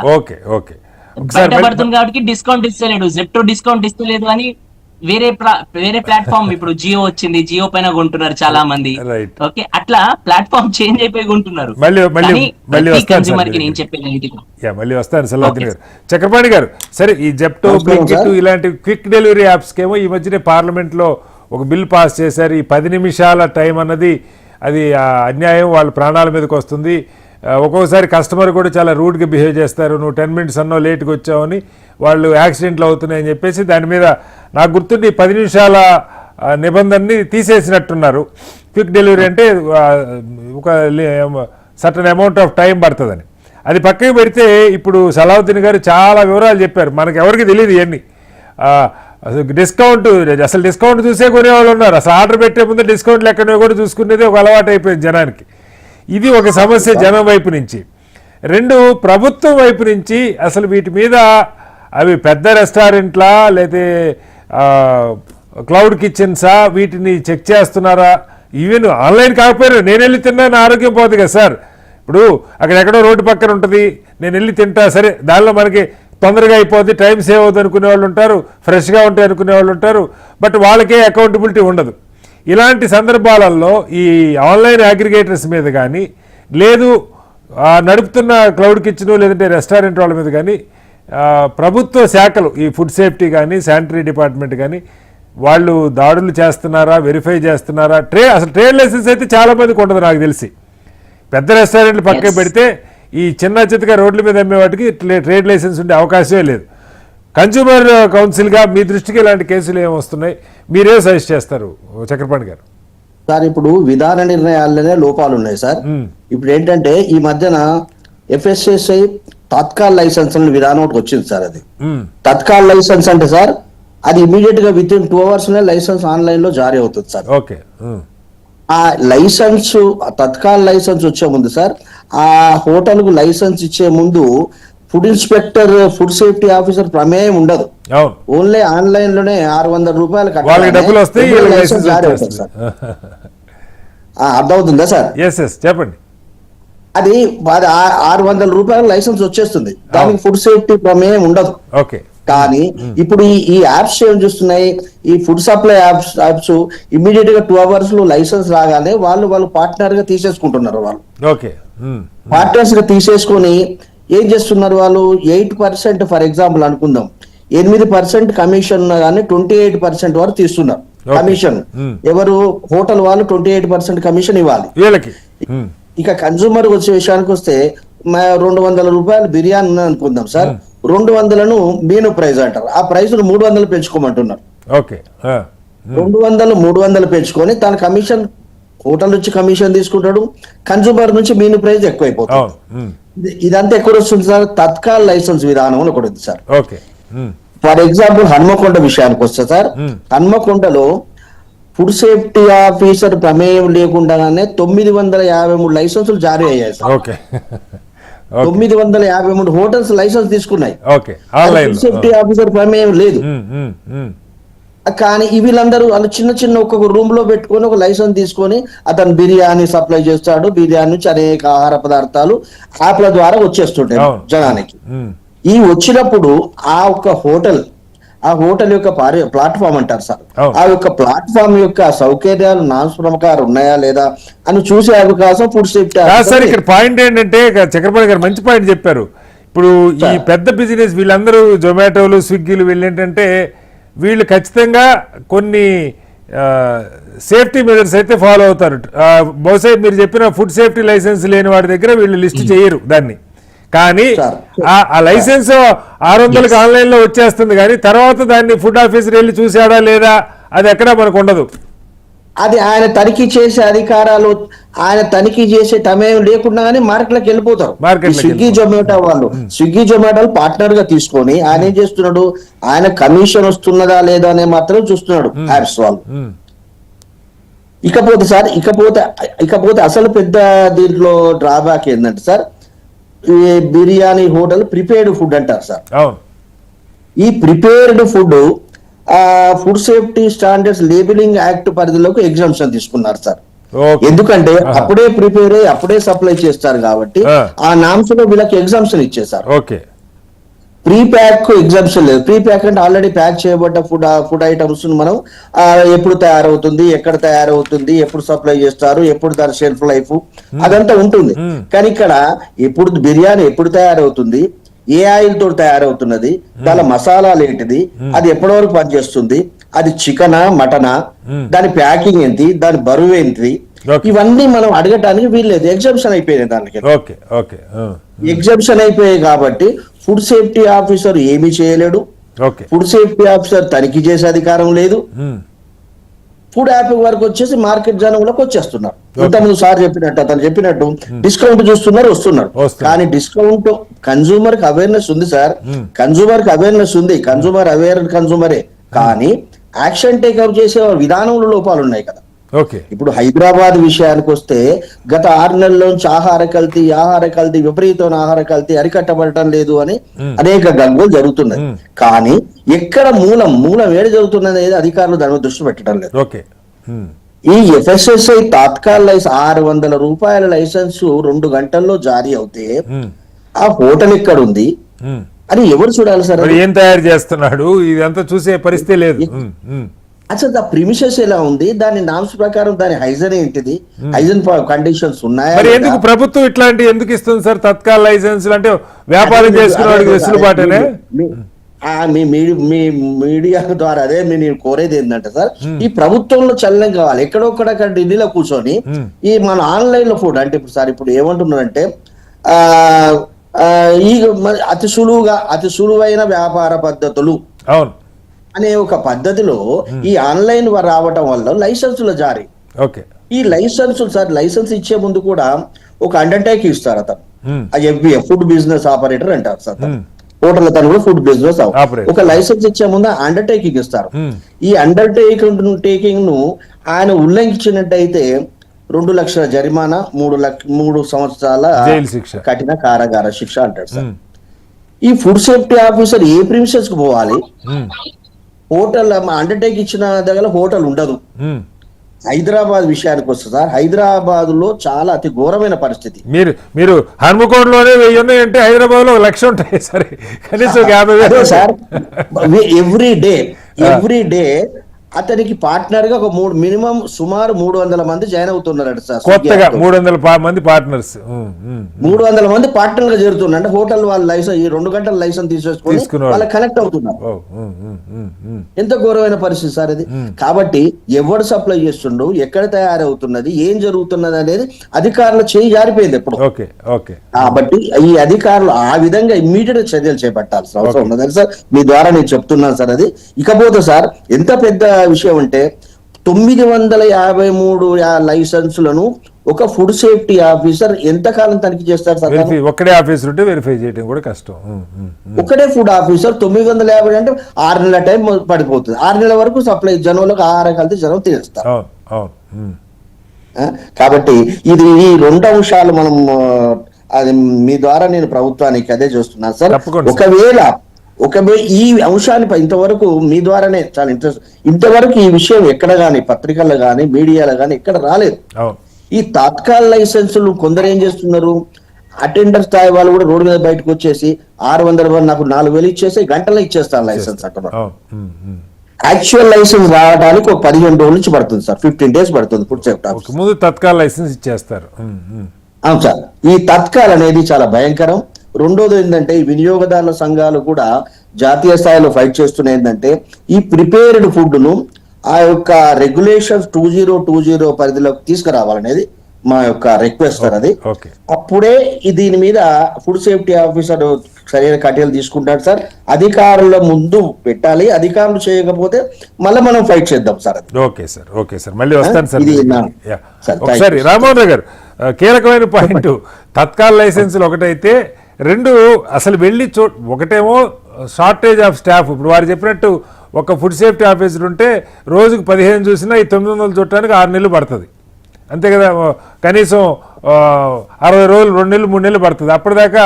బయట పడుతుంది కాబట్టి డిస్కౌంట్ ఇస్తలేడు. జెప్టో డిస్కౌంట్ ఇస్తలేదు అని వేరే ప్లాట్ఫామ్, ఇప్పుడు జియో వచ్చింది, జియో పైన కొంటున్నారు చాలా మంది. ఓకే, అట్లా ప్లాట్ఫామ్ చేంజ్ అయిపోయి కొంటున్నారు. మళ్ళీ వస్తాను సలావుద్దీన్ గారు. చక్రపాణి గారు, సరే ఈ జెప్టో, బ్లింకిట్ ఇలాంటి క్విక్ డెలివరీ యాప్స్ కేమో ఈ మధ్యనే పార్లమెంట్ లో ఒక బిల్ పాస్ చేశారు. ఈ 10 నిమిషాల టైం అన్నది అది అన్యాయం, వాళ్ళ ప్రాణాల మీదకి వస్తుంది. ఒక్కొక్కసారి కస్టమర్ కూడా చాలా రూడ్గా బిహేవ్ చేస్తారు, నువ్వు 10 మినిట్స్ అన్నో లేట్గా వచ్చావని, వాళ్ళు యాక్సిడెంట్లు అవుతున్నాయని చెప్పేసి దాని మీద నాకు గుర్తుండి 10 నిమిషాల నిబంధనని తీసేసినట్టున్నారు. క్విక్ డెలివరీ అంటే ఒక సర్టన్ అమౌంట్ ఆఫ్ టైం పడుతుందని. అది పక్కకి పెడితే ఇప్పుడు సలావుద్దీన్ గారు చాలా వివరాలు చెప్పారు, మనకు ఎవరికి తెలియదు ఇవన్నీ. డిస్కౌంట్, అసలు డిస్కౌంట్ చూసే కొనేవాళ్ళు ఉన్నారు, అసలు ఆర్డర్ పెట్టే ముందు డిస్కౌంట్లు ఎక్కడో కూడా చూసుకునేది ఒక అలవాటు అయిపోయింది జనానికి. ఇది ఒక సమస్య జనం వైపు నుంచి. 2, ప్రభుత్వం వైపు నుంచి అసలు వీటి మీద అవి పెద్ద రెస్టారెంట్లా లేదా క్లౌడ్ కిచెన్సా, వీటిని చెక్ చేస్తున్నారా? ఈవెన్ ఆన్లైన్ కాకపోయినా నేను వెళ్ళి తిన్నా నా ఆరోగ్యం పోతుంది కదా సార్. ఇప్పుడు అక్కడెక్కడో రోడ్డు పక్కన ఉంటుంది, నేను వెళ్ళి తింటా, సరే దానిలో మనకి తొందరగా అయిపోద్ది, టైం సేవ్ అవుతుంది అనుకునే వాళ్ళు ఉంటారు, ఫ్రెష్గా ఉంటాయి అనుకునే వాళ్ళు ఉంటారు, బట్ వాళ్ళకే అకౌంటబిలిటీ ఉండదు. ఇలాంటి సందర్భాలలో ఈ ఆన్లైన్ అగ్రిగేటర్స్ మీద కానీ, లేదు నడుపుతున్న క్లౌడ్ కిచెన్ లేదంటే రెస్టారెంట్ వాళ్ళ మీద కానీ ప్రభుత్వ శాఖలు, ఈ ఫుడ్ సేఫ్టీ కానీ శానిటరీ డిపార్ట్మెంట్ కానీ వాళ్ళు దాడులు చేస్తున్నారా, వెరిఫై చేస్తున్నారా? అసలు ట్రేడ్ లైసెన్స్ అయితే చాలా మందికి ఉండదు నాకు తెలిసి. పెద్ద రెస్టారెంట్లు పక్కన పెడితే ఈ చిన్న చిత్తగా రోడ్ల మీద అమ్మే వాటికి ట్రేడ్ లైసెన్స్ ఉండే అవకాశమే లేదు. కన్స్యూమర్ కౌన్సిల్గా మీ దృష్టికి ఇలాంటి కేసులు ఏమొస్తున్నాయి, మీరే సజెస్ట్ చేస్తారు చక్రపాణి గారు? సార్, ఇప్పుడు విధాన నిర్ణయాల్లోనే లోపాలు ఉన్నాయి సార్. ఇప్పుడు ఏంటంటే ఈ మధ్యన ఎఫ్ఎస్ఎస్ఐ తత్కాల్ లైసెన్స్ అనే విధానం ఒకటి వచ్చింది సార్. అది ఉమ్, తత్కాల్ లైసెన్స్ అంటే సార్ అది ఇమీడియట్ గా within 2 hours license online లో జారీ అవుతుంది సార్. ఓకే. ఉమ్, ఆ లైసెన్స్ తత్కాల్ లైసెన్స్ వచ్చే ముందు సార్ ఆ హోటల్ కు లైసెన్స్ ఇచ్చే ముందు food inspector, food safety officer ప్రమేయం ఉండదు. అవును, ఓన్లీ ఆన్లైన్ లోనే 600 రూపాయలు వాళ్ళకి డబ్బులు వస్తాయి, లైసెన్స్ లైసెన్స్ జారీ అవుతుంది వచ్చేస్తుంది. సార్. అర్థమవుతుందా సార్? ఎస్ ఎస్ చెప్పండి. అది 600 రూపాయల లైసెన్స్ వచ్చేస్తుంది, దానికి ఫుడ్ సేఫ్టీ ప్రమేయం ఉండదు. ఓకే. కానీ ఇప్పుడు ఈ యాప్స్ ఏం చూస్తున్నాయి, ఈ ఫుడ్ సప్లై యాప్స్ ఇమ్మీడియట్ గా 2 hours లైసెన్స్ రాగానే వాళ్ళు పార్ట్నర్ గా తీసేసుకుంటున్నారు. వాళ్ళు ఓకే. ఉమ్, పార్ట్నర్స్ గా తీసేసుకొని ఏం చేస్తున్నారు, వాళ్ళు 8% ఫర్ ఎగ్జాంపుల్ అనుకుందాం, 8% కమిషన్ కానీ 28% వరకు తీస్తున్నారు కమిషన్. ఎవరు హోటల్ వాళ్ళు 28% కమిషన్ ఇవ్వాలి వీళ్ళకి. ఉమ్, ఇక కన్సూమర్ వచ్చే విషయానికి వస్తే 200 రూపాయలు బిర్యానీ ఉన్నది అనుకుందాం సార్, 200ను మెనూ ప్రైస్ అంటారు, ఆ ప్రైస్ 300 పెంచుకోమంటున్నారు. ఓకే. 200 300 పెంచుకొని తన కమిషన్ హోటల్ నుంచి కమిషన్ తీసుకుంటాడు, కన్సూమర్ నుంచి మెనూ ప్రైస్ ఎక్కువైపోతుంది. అవును. ఉమ్, ఇదంతా ఎక్కడ వస్తుంది సార్, తత్కాల్ లైసెన్స్ విధానం అని ఒకటి ఉంది sir. Okay. Um, for example Hanmakonda విషయానికి వస్తే సార్, హన్మకొండలో ఫుడ్ సేఫ్టీ ఆఫీసర్ ప్రమేయం లేకుండానే 953 లైసెన్సులు జారీ అయ్యాయి సార్. ఓకే. 953 హోటల్స్ లైసెన్స్ తీసుకున్నాయి. Okay. Online. Food safety officer ప్రమేయం లేదు. కానీ వీళ్ళందరూ వాళ్ళు చిన్న ఒక్కొక్క రూమ్ లో పెట్టుకొని ఒక లైసెన్స్ తీసుకొని అతను బిర్యానీ సప్లై చేస్తాడు, బిర్యానీ నుంచి అనేక ఆహార పదార్థాలు యాప్ల ద్వారా వచ్చేస్తుంటాయి జనానికి. ఈ వచ్చినప్పుడు ఆ హోటల్ యొక్క ప్లాట్ఫామ్ అంటారు సార్, ఆ యొక్క ప్లాట్ఫామ్ యొక్క సౌకర్యాలు నామస్ప్రకారం ఉన్నాయా లేదా అని చూసే అవకాశం ఫుడ్ సేఫ్టీ. సార్ ఇక్కడ పాయింట్ ఏంటంటే చక్రపాణి గారు మంచి పాయింట్ చెప్పారు. ఇప్పుడు ఈ పెద్ద బిజినెస్ వీళ్ళందరూ జొమాటోలు, స్విగ్గీలు వీళ్ళు ఏంటంటే వీళ్ళు ఖచ్చితంగా కొన్ని సేఫ్టీ మెజర్స్ అయితే ఫాలో అవుతారు. బహుశా మీరు చెప్పిన ఫుడ్ సేఫ్టీ లైసెన్స్ లేని వాడి దగ్గర వీళ్ళు లిస్ట్ చేయరు దాన్ని. కానీ ఆ లైసెన్స్ 600కి ఆన్లైన్ లో వచ్చేస్తుంది, కానీ తర్వాత దాన్ని ఫుడ్ ఆఫీసర్ వెళ్ళి చూసాడా లేదా అది ఎక్కడా మనకు ఉండదు. అది ఆయన తనిఖీ చేసే అధికారాలు, ఆయన తనిఖీ చేసే సమయం లేకుండా మార్కెట్లోకి వెళ్ళిపోతారు. స్విగ్గీ జొమాటో పార్ట్నర్ గా తీసుకొని ఆయన ఏం చేస్తున్నాడు, ఆయన కమిషన్ వస్తున్నదా లేదా అనే మాత్రం చూస్తున్నాడు యాప్స్ వాళ్ళు. ఇకపోతే అసలు పెద్ద దీంట్లో డ్రాబ్యాక్ ఏంటంటే సార్, ఈ బిర్యానీ హోటల్ ప్రిపేర్డ్ ఫుడ్ అంటారు సార్. ఈ prepared food safety standards labelling act పరిధిలోకి ఎగ్జామ్షన్ తీసుకున్నారు సార్. ఎందుకంటే అప్పుడే ప్రిపేర్ అయ్యి అప్పుడే సప్లై చేస్తారు కాబట్టి ఆ నామ్స్ లో వీళ్ళకి ఎగ్జామ్షన్ ఇచ్చేసారు. ప్రీ ప్యాక్ ఎగ్జామ్షన్ లేదు. ప్రీ ప్యాక్ అంటే ఆల్రెడీ ప్యాక్ చేయబడ్డ ఫుడ్ ఐటమ్స్ మనం ఎప్పుడు తయారవుతుంది, ఎక్కడ తయారవుతుంది, ఎప్పుడు సప్లై చేస్తారు, ఎప్పుడు దాని షెల్ఫ్ లైఫ్ అదంతా ఉంటుంది. కానీ ఇక్కడ బిర్యానీ ఎప్పుడు తయారవుతుంది, ఏ ఆయిల్ తోటి తయారవుతున్నది, దాని మసాలాలు ఏంటిది, అది ఎప్పటి వరకు పనిచేస్తుంది, అది చికెనా మటనా, దాని ప్యాకింగ్ ఏంటి, దాని బరువు ఏంటి, ఇవన్నీ మనం అడగటానికి వీల్లేదు. ఎగ్జామ్షన్ అయిపోయినాయి దానికి. ఎగ్జామ్షన్ అయిపోయాయి కాబట్టి ఫుడ్ సేఫ్టీ ఆఫీసర్ ఏమీ చేయలేడు. ఫుడ్ సేఫ్టీ ఆఫీసర్ తనిఖీ చేసే అధికారం లేదు. ఫుడ్ యాప్ వరకు వచ్చేసి మార్కెట్ జనంలోకి వచ్చేస్తున్నారు. ఇంతకుముందు సార్ అతను చెప్పినట్టు డిస్కౌంట్ చూస్తున్నారు, వస్తున్నారు. కానీ డిస్కౌంట్ కన్సూమర్ కి అవేర్నెస్ ఉంది సార్, కన్సూమర్ కి అవేర్నెస్ ఉంది, కన్సూమర్ కన్సూమరే. కానీ యాక్షన్ టేకప్ చేసే విధానంలో లోపాలు ఉన్నాయి కదా. ఇప్పుడు హైదరాబాద్ విషయానికి వస్తే గత 6 నెలల్లోంచి ఆహార కల్తీ విపరీతమైన ఆహార కల్తీ అరికట్టబడటం లేదు అని అనేక గంగోలు జరుగుతున్నాయి. కానీ ఎక్కడ మూలం ఏడు జరుగుతున్నది అనేది అధికారులు దాని మీద దృష్టి పెట్టడం లేదు. ఈ ఎఫ్ఎస్ఎస్ఐ తాత్కాల్ లైసెన్స్ 600 రూపాయల లైసెన్స్ 2 గంటల్లో జారీ అవుతే ఆ హోటల్ ఎక్కడ ఉంది అని ఎవరు చూడాలి సార్? ఏం తయారు చేస్తున్నాడు ఇదంతా చూసే పరిస్థితి లేదు. అసలు ఆ ప్రిమిసెస్ ఎలా ఉంది, దాని నామ్స్ ప్రకారం దాని హైజన్ ఏంటిది, హైజన్ కండిషన్స్ ఉన్నాయా? ఎందుకు ప్రభుత్వం ఇట్లాంటి ఎందుకు ఇస్తుంది సార్ తత్కాల్ లైసెన్స్? అంటే వ్యాపారం చేసుకునే వెసులుబాటునే. మీ మీడియా ద్వారా అదే నేను కోరేది ఏంటంటే సార్, ఈ ప్రభుత్వంలో చలనం కావాలి. ఎక్కడొక్కడ ఢిల్లీలో కూర్చొని ఈ మన ఆన్లైన్ లో ఫుడ్ అంటే ఇప్పుడు సార్ ఇప్పుడు ఏమంటున్నారంటే ఈ అతి సులువైన వ్యాపార పద్ధతులు అనే ఒక పద్ధతిలో ఈ ఆన్లైన్ రావటం వల్ల లైసెన్సుల జారీ. ఈ లైసెన్స్ సార్ లైసెన్స్ ఇచ్చే ముందు కూడా ఒక అండర్టేక్ ఇస్తారు. అతను ఆ FBA ఫుడ్ బిజినెస్ ఆపరేటర్ అంటారు సార్. హోటల్ తను కూడా ఫుడ్ బిజినెస్ ఒక లైసెన్స్ ఇచ్చే ముందు అండర్టేకింగ్ ఇస్తారు. ఈ అండర్టేకింగ్ ను ఆయన ఉల్లంఘించినట్టయితే 2 లక్షల జరిమానా, 3 సంవత్సరాల కఠిన కారాగార శిక్ష అంటాడు సార్. ఈ ఫుడ్ సేఫ్టీ ఆఫీసర్ ఏ ప్రిమిసెస్ కు పోవాలి? హోటల్ అండర్టేక్ ఇచ్చిన దగ్గర హోటల్ ఉండదు. హైదరాబాద్ విషయానికి వస్తే సార్, హైదరాబాద్ లో చాలా అతి ఘోరమైన పరిస్థితి. మీరు హన్మకొండలోనే 1000 ఉన్నాయంటే హైదరాబాద్ లో 1,00,000 ఉంటాయి. సరే, కనీసం 50,000 సార్. ఎవ్రీ డే అతనికి పార్ట్నర్ గా మినిమం సుమారు 300 మంది జాయిన్ అవుతున్నారట సార్. కొత్తగా 300 మంది పార్ట్నర్స్ 300 మంది పార్ట్నర్ గా చేరుతున్నారు. అంటే హోటల్ వాళ్ళ లైసెన్స్ ఈ 2 గంటల లైసెన్స్ తీసేసుకొని వాళ్ళ కనెక్ట్ అవుతున్నారు. ఎంత ఘోరమైన పరిస్థితి సార్ ఇది. కాబట్టి ఎవరు సప్లై చేస్తుండో, ఎక్కడ తయారవుతున్నది, ఏం జరుగుతున్నది అనేది అధికారులు చేయి జారిపోయింది ఎప్పుడు. కాబట్టి ఈ అధికారులు ఆ విధంగా ఇమ్మీడియట్ గా చర్యలు చేపట్టాల్సిన అవసరం ఉన్నది సార్. మీ ద్వారా నేను చెప్తున్నాను సార్ అది. ఇకపోతే సార్, ఎంత పెద్ద విషయం అంటే 953 లైసెన్సులను ఒక ఫుడ్ సేఫ్టీ ఆఫీసర్ ఎంతకాలం తనిఖీ చేస్తారు సార్? ఒక్కడే ఆఫీసర్ ఉంటే వెరిఫై చేయడం కూడా కష్టం. ఒకటే ఫుడ్ ఆఫీసర్ 950 అంటే 6 నెలల టైం పడిపోతుంది. 6 నెలల వరకు సప్లై జనంలోకి ఆహారం కలిసి జనం తీస్తారు. కాబట్టి ఇది ఈ 2 అంశాలు మనం అది మీ ద్వారా నేను ప్రభుత్వానికి అదే చేస్తున్నాను సార్. ఒకవేళ ఈ అంశాన్ని ఇంతవరకు మీ ద్వారానే చాలా ఇంతవరకు ఈ విషయం ఎక్కడ గానీ పత్రికల్లో గానీ మీడియాలో గానీ ఎక్కడ రాలేదు. ఈ తాత్కాల లైసెన్సులు కొందరు ఏం చేస్తున్నారు, అటెండర్ స్థాయి వాళ్ళు కూడా రోడ్డు మీద బయటకు వచ్చేసి 600 నాకు 4,000 ఇచ్చేసి గంటలో ఇచ్చేస్తాను లైసెన్స్ అంటున్నారు. యాక్చువల్ లైసెన్స్ రావడానికి ఒక 15 రోజుల నుంచి పడుతుంది సార్. 15 days పడుతుంది ఫుడ్ సేఫ్టీ. ముందు తత్కాల లైసెన్స్ ఇచ్చేస్తారు. అవును సార్. ఈ తత్కాల్ అనేది చాలా భయంకరం. రెండోది ఏంటంటే, ఈ వినియోగదారుల సంఘాలు కూడా జాతీయ స్థాయిలో ఫైట్ చేస్తున్నాయి. ఏంటంటే, ఈ ప్రిపేర్డ్ ఫుడ్ ను ఆ యొక్క రెగ్యులేషన్స్ 2020 పరిధిలోకి తీసుకురావాలనేది మా యొక్క రిక్వెస్ట్ సార్. అది అప్పుడే దీని మీద ఫుడ్ సేఫ్టీ ఆఫీసర్ సరైన చర్యలు తీసుకుంటాడు సార్. అధికారుల ముందు పెట్టాలి. అధికారులు చేయకపోతే మళ్ళీ మనం ఫైట్ చేద్దాం సార్. ఓకే సార్ మళ్ళీ వస్తాను సార్. ఒకసారి రామోహన్ గారు, కీలకమైన పాయింట్ తత్కాల లైసెన్సులు ఒకటైతే, 2 అసలు వెళ్ళి ఒకటేమో షార్టేజ్ ఆఫ్ స్టాఫ్. ఇప్పుడు వారు చెప్పినట్టు ఒక ఫుడ్ సేఫ్టీ ఆఫీసర్ ఉంటే రోజుకు 15 చూసినా ఈ 900 చూడటానికి 6 నెలలు పడుతుంది. అంతే కదా, కనీసం 60 రోజులు 2 నెలలు 3 నెలలు పడుతుంది. అప్పటిదాకా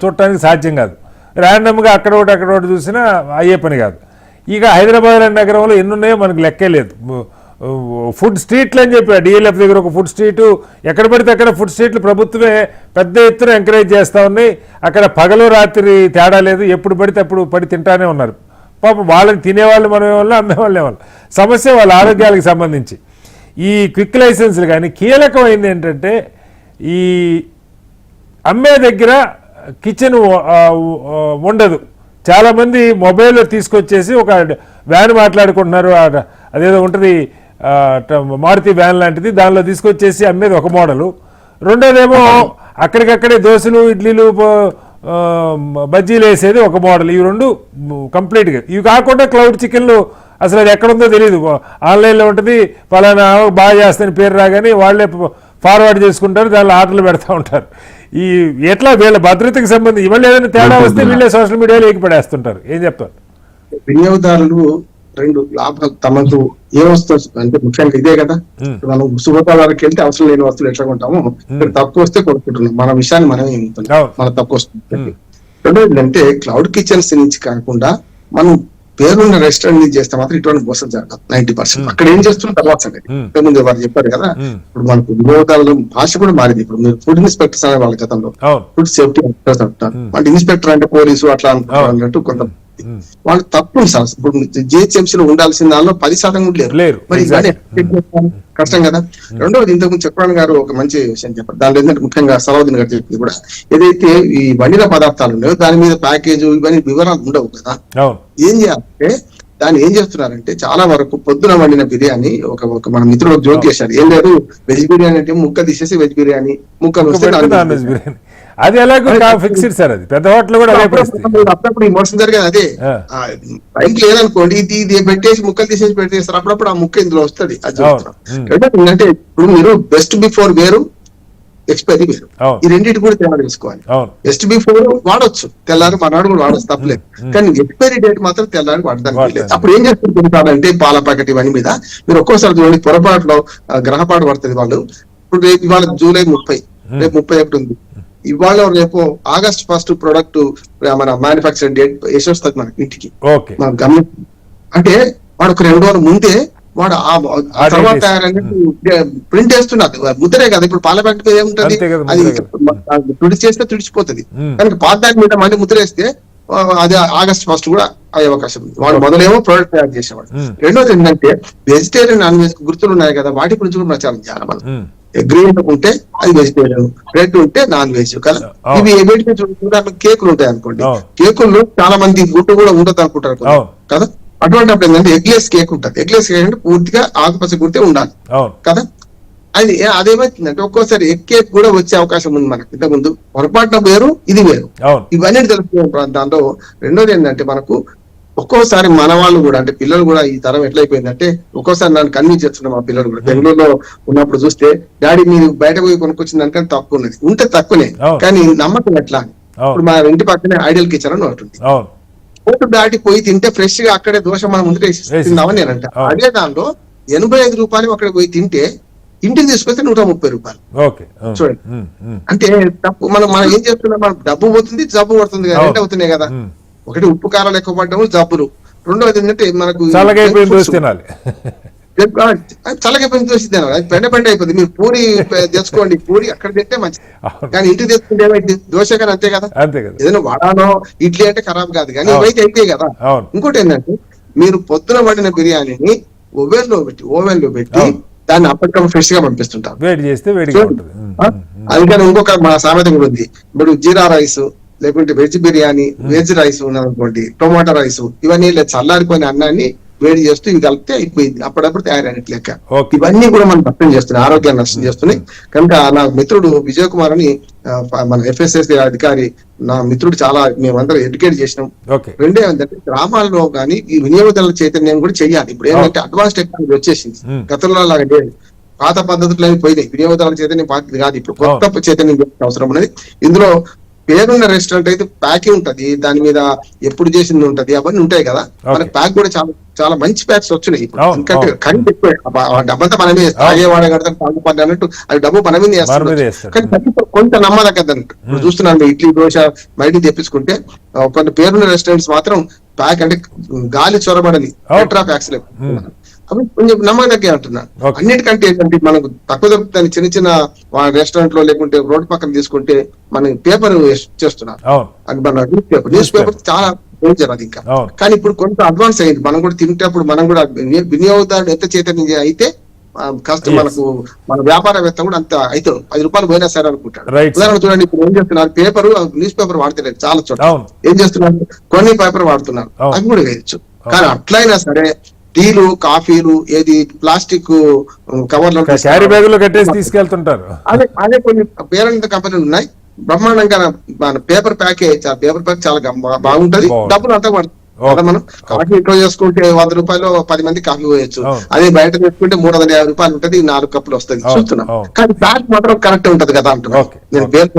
చూడటానికి సాధ్యం కాదు. ర్యాండమ్గా అక్కడ ఒకటి చూసినా అయ్యే పని కాదు. ఇక హైదరాబాద్ నగరంలో ఎన్ని ఉన్నాయో మనకు లెక్కే లేదు. ఫుడ్ స్ట్రీట్లు అని చెప్పి DLF దగ్గర ఒక ఫుడ్ స్ట్రీటు, ఎక్కడ పడితే అక్కడ ఫుడ్ స్ట్రీట్లు ప్రభుత్వమే పెద్ద ఎత్తున ఎంకరేజ్ చేస్తూ ఉన్నాయి. అక్కడ పగలు రాత్రి తేడా లేదు, ఎప్పుడు పడితే అప్పుడు పడి తింటానే ఉన్నారు. పాపం వాళ్ళని తినేవాళ్ళు మనమే వాళ్ళు, అమ్మేవాళ్ళే వాళ్ళు. సమస్య వాళ్ళ ఆరోగ్యాలకు సంబంధించి. ఈ క్విక్ లైసెన్స్లు కానీ కీలకమైంది ఏంటంటే, ఈ అమ్మే దగ్గర కిచెన్ ఉండదు. చాలామంది మొబైల్లో తీసుకొచ్చేసి ఒక వ్యాన్ మాట్లాడుకుంటున్నారు, అదేదో ఉంటుంది మారుతి వ్యాన్ లాంటిది, దానిలో తీసుకొచ్చేసి అమ్మేది ఒక మోడలు. రెండోదేమో అక్కడికక్కడే దోశలు ఇడ్లీలు బజ్జీలు వేసేది ఒక మోడల్. ఇవి 2 కంప్లీట్గా. ఇవి కాకుండా క్లౌడ్ చికెన్లు అసలు అది ఎక్కడుందో తెలియదు, ఆన్లైన్లో ఉంటుంది, పలానా బాగా చేస్తాను పేరు రాగానే వాళ్ళే ఫార్వర్డ్ చేసుకుంటారు, దానిలో ఆర్డర్లు పెడతా ఉంటారు. ఈ ఎట్లా వీళ్ళ భద్రతకి సంబంధించి ఇవాళ ఏదైనా తేడా వస్తే వీళ్ళే సోషల్ మీడియాలో ఎక్కిపడేస్తుంటారు. ఏం చెప్తారు? వినియోగదారులు 2 లాభాలు తమకు ఏమొస్తుంది అంటే ముఖ్యంగా ఇదే కదా. మనం శుభకాలకు వెళ్తే అవసరం లేని వస్తువులు ఎట్లా కొంటాము, ఇక్కడ తక్కువ వస్తే కొనుక్కుంటున్నాం. మన విషయాన్ని మనమే ఏముతున్నాం, మన తక్కువ వస్తుంది. రెండోది ఏంటంటే, క్లౌడ్ కిచెన్స్ నుంచి కాకుండా మనం పేరున్న రెస్టారెంట్ నుంచి చేస్తే మాత్రం ఇటువంటి మోసం జరగదు 90%. అక్కడ ఏం చేస్తున్న తర్వాత సంగతి ముందు వారు చెప్పారు కదా. ఇప్పుడు మనకు వినియోగదారుల భాష కూడా మారింది. ఇప్పుడు మీరు ఫుడ్ ఇన్స్పెక్టర్స్ అనే వాళ్ళ గతంలో ఫుడ్ సేఫ్టీ అంటారు, అంటే ఇన్స్పెక్టర్ అంటే పోలీసు అట్లా అన్నట్టు కొంత వాళ్ళు తప్పు సార్. ఇప్పుడు జిహెచ్ఎంసీలో ఉండాల్సిన దానిలో 10% కూడా లేరు. మరి కష్టం కదా. రెండవది, ఇంతకుముందు చక్రవాణి గారు ఒక మంచి విషయం చెప్పారు. దాంట్లో ఏంటంటే ముఖ్యంగా సలవుద్దీన్ గారు చెప్పింది కూడా, ఏదైతే ఈ వండిన పదార్థాలు ఉన్నాయో దాని మీద ప్యాకేజ్ ఇవన్నీ వివరాలు ఉండవు కదా. ఏం చేయాలంటే దాన్ని ఏం చేస్తున్నారంటే, చాలా వరకు పొద్దున వండిన బిర్యానీ ఒక మన మిత్రుడు జోక్ చేశారు. ఏం లేదు, వెజ్ బిర్యానీ అంటే ముక్క తీసేసి వెజ్ బిర్యానీ, ముక్కలు వస్తే అది ఎలాగో ఫిక్స్డ్ సార్. అది పెద్ద హోటల్ కూడా అప్పుడప్పుడు ఈ మోసం జరిగేది అదే. టైంకి లేదనుకోండి, ఇది పెట్టేసి ముక్కలు తీసేసి పెట్టేస్తారు. అప్పుడప్పుడు ఆ ముక్క ఇందులో వస్తుంది. అది చెప్తున్నాం. ఏంటంటే, ఇప్పుడు మీరు బెస్ట్ బిఫోర్ వేరు, ఎక్స్పైరీ వేరు. అవును. ఈ రెండింటి కూడా తేడా తీసుకోవాలి. అవును. STB4 వాడొచ్చు, తెల్లారి మనాడు కూడా వాడచ్చు, తప్పలేదు. కానీ ఎక్స్పైరీ డేట్ మాత్రం తెల్లారి వాడడానికి లేదు. అప్పుడు ఏం చేస్తుంటారంటే పాల ప్యాకెట్ ఇవన్నీ మీద మీరు ఒక్కోసారి చూడండి పొరపాటులో గ్రహపాటు పడుతుంది. వాళ్ళు ఇప్పుడు రేపు ఇవాళ జూలై 30, రేపు 31 ఉంది, ఇవాళ రేపు ఆగస్ట్ 1 ప్రొడక్ట్ మన మ్యానుఫాక్చరింగ్ డేట్ వేసి వస్తుంది మన ఇంటికి. మనం గమనించి అంటే వాడు ఒక 2 రోజుల ముందే వాడు ఆ తర్వాత ప్రింట్ వేస్తున్నారు, ముద్రే కదా. ఇప్పుడు పాల ప్యాకెట్ మీద ఏముంటది, అది తుడిచేస్తే తుడిచిపోతుంది. కానీ పాత దాని మీద మళ్ళీ ముద్ర వేస్తే అది ఆగస్ట్ 1 కూడా అయ్యే అవకాశం ఉంది. వాడు మొదలేమో ప్రోడక్ట్ తయారు చేసేవాడు. రెండోది ఏంటంటే వెజిటేరియన్ నాన్ వెజ్ గుర్తులు ఉన్నాయి కదా, వాటి గురించి కూడా ప్రచారం చేయాలి. మనం గ్రీన్ ఉంటే అది వెజిటేరియన్, రెడ్ ఉంటే నాన్ వెజ్ కదా. ఇవి కేకులు ఉంటాయి అనుకోండి, కేకుల్లో చాలా మంది గుడ్డు కూడా ఉండదు అనుకుంటారు కదా. అటువంటిప్పుడు ఏంటంటే ఎగ్లెస్ కేక్ ఉంటుంది. ఎగ్లెస్ కేక్ అంటే పూర్తిగా ఆకుపచ్చ గుర్తే ఉండాలి కదా. అది అదేమైతుందంటే ఒక్కోసారి ఎగ్ కేక్ కూడా వచ్చే అవకాశం ఉంది మనకు. ఇంతకుముందు పొరపాటున వేరు, ఇది వేరు, ఇవన్నీ తెలుసుకునే దాంట్లో. రెండోది ఏంటంటే మనకు ఒక్కోసారి మన వాళ్ళు కూడా అంటే పిల్లలు కూడా ఈ తరం ఎట్లయిపోయిందంటే ఒక్కోసారి నన్ను కన్విన్స్ చేస్తున్నాం. మా పిల్లలు కూడా బెంగళూరులో ఉన్నప్పుడు చూస్తే డాడీ మీరు బయట పోయి కొనుక్కొచ్చిన దానికంటే తక్కువ ఉన్నది, ఉంటే తక్కువనే కానీ నమ్మకం ఎట్లా. ఇప్పుడు మా ఇంటి పక్కనే ఐడియల్ కిచెన్ అని ఉంటుంది. కోర్టు దాటి పోయి తింటే ఫ్రెష్ గా అక్కడే దోశ మనం ముందుకు తిందామని నేనంట. అదే దానిలో 85 రూపాయలు అక్కడ పోయి తింటే ఇంటికి తీసుకొస్తే 130 రూపాయలు. చూడండి అంటే తప్పు. మనం ఏం చేస్తున్నాం, మనం డబ్బు పోతుంది, జబ్బు పడుతుంది కదా, రెండు అవుతున్నాయి కదా. ఒకటి ఉప్పు కారాలు ఎక్కువ పడ్డము జబ్బులు, రెండోది ఏంటంటే మనకు చల్లగైపోయిన దోశ తినాలి. అది పెండ అయిపోతుంది. మీరు పూరి తెచ్చుకోండి, పూరి అక్కడ తింటే మంచిది, కానీ ఇంటికి తెచ్చుకుంటే ఏమైంది, దోశ కానీ అంతే కదా. ఏదైనా వడానో ఇడ్లీ అంటే ఖరాబ్ కాదు, కానీ ఇవైతే అయిపోయాయి కదా. ఇంకోటి ఏంటంటే మీరు పొద్దున వండిన బిర్యానీని ఓవెన్ లో పెట్టి దాన్ని అప్పటికప్పుడు ఫ్రెష్ గా పంపిస్తుంటారు. అందుకని ఇంకొక మా సామెత కూడా ఉంది. ఇప్పుడు జీరా రైస్ లేకుంటే వెజ్ బిర్యానీ, వెజ్ రైస్ ఉన్నదనుకోండి, టొమాటో రైస్, ఇవన్నీ చల్లారిపోయిన అన్నాన్ని వేడి చేస్తూ ఇవి కలిపితే అయిపోయింది, అప్పుడప్పుడు తయారైనట్టు లెక్క. ఇవన్నీ కూడా మనం నష్టం చేస్తున్నాయి, ఆరోగ్యాన్ని నష్టం చేస్తున్నాయి. కనుక నా మిత్రుడు విజయ్ కుమార్ అని మన FSSAI అధికారి, నా మిత్రుడు చాలా మేమందరం ఎడ్యుకేట్ చేసినాం. రెండే ఏంటంటే గ్రామాల్లో కానీ ఈ వినియోగదారుల చైతన్యం కూడా చెయ్యాలి. ఇప్పుడు ఏంటంటే అడ్వాన్స్ టెక్నాలజీ వచ్చేసింది, గతంలో లాగా లేదు. పాత పద్ధతులు పోయినాయి, వినియోగదారుల చైతన్యం పాతది కాదు, ఇప్పుడు కొత్త చైతన్యం అవసరం ఉన్నది. ఇందులో పేరున్న రెస్టారెంట్ అయితే ప్యాకింగ్ ఉంటది, దాని మీద ఎప్పుడు చేసింది ఉంటది, అవన్నీ ఉంటాయి కదా. మనకి ప్యాక్ కూడా చాలా చాలా మంచి ప్యాక్స్ వచ్చినాయి ఇప్పుడు. ఎందుకంటే ఖరీదు ఎక్కువ, డబ్బంతా మనమే తాగేవాడే కడతాం, తాగుపడి అన్నట్టు అది డబ్బు మనమే చేస్తాం. కానీ కొంత నమ్మదగ్గది అన్నట్టు. ఇప్పుడు చూస్తున్నాను ఇడ్లీ దోశ బయటికి తెప్పించుకుంటే కొన్ని పేరున్న రెస్టారెంట్స్ మాత్రం ప్యాక్ అంటే గాలి చొరబడని ఎట్రా ప్యాక్స్ లేవు, అవి కొంచెం నమ్మదగ్గే అంటున్నాను. అన్నిటికంటే ఏంటంటే మనకు తక్కువ దొరుకుతాయి చిన్న చిన్న రెస్టారెంట్ లో, లేకుంటే రోడ్డు పక్కన తీసుకుంటే మన పేపర్ చేస్తున్నారు. అది మన న్యూస్ పేపర్ చాలా డేంజర్ అది ఇంకా. కానీ ఇప్పుడు కొంత అడ్వాన్స్ అయింది, మనం కూడా తింటేప్పుడు మనం కూడా వినియోగదారుడు ఎంత చైతన్యం అయితే కాస్త మనకు మన వ్యాపారవేత్త కూడా అంత అయితే 10 రూపాయలు పోయినా సరే అనుకుంటాడు. ఉదాహరణ చూడండి, ఇప్పుడు ఏం చేస్తున్నారు, పేపర్ న్యూస్ పేపర్ వాడతలేదు చాలా చోట. ఏం చేస్తున్నారు, కొన్ని పేపర్ వాడుతున్నారు, అవి కూడా వేయచ్చు. కానీ అట్లయినా సరే టీలు, కాఫీలు ఏది ప్లాస్టిక్ కవర్లు క్యారీ బ్యాగులు కట్టేసి తీసుకెళ్తుంటారు. అదే కొన్ని పేరెంట్ కంపెనీలు ఉన్నాయి, బ్రహ్మాండంగా మన పేపర్ ప్యాకేజ్, పేపర్ ప్యాక్ చాలా బాగుంటది, డబ్బులు అంతా పడుతుంది. మనం కాఫీ ఇంట్లో చేసుకుంటే 100 రూపాయలు 10 మంది కాఫీ పోయొచ్చు. అదే బయట చేసుకుంటే 350 రూపాయలు ఉంటుంది, 4 కప్పులు వస్తుంది. చూస్తున్నాం, కానీ ప్యాక్ మాత్రం కరెక్ట్ ఉంటది కదా అంటున్నాను. నేను పేరు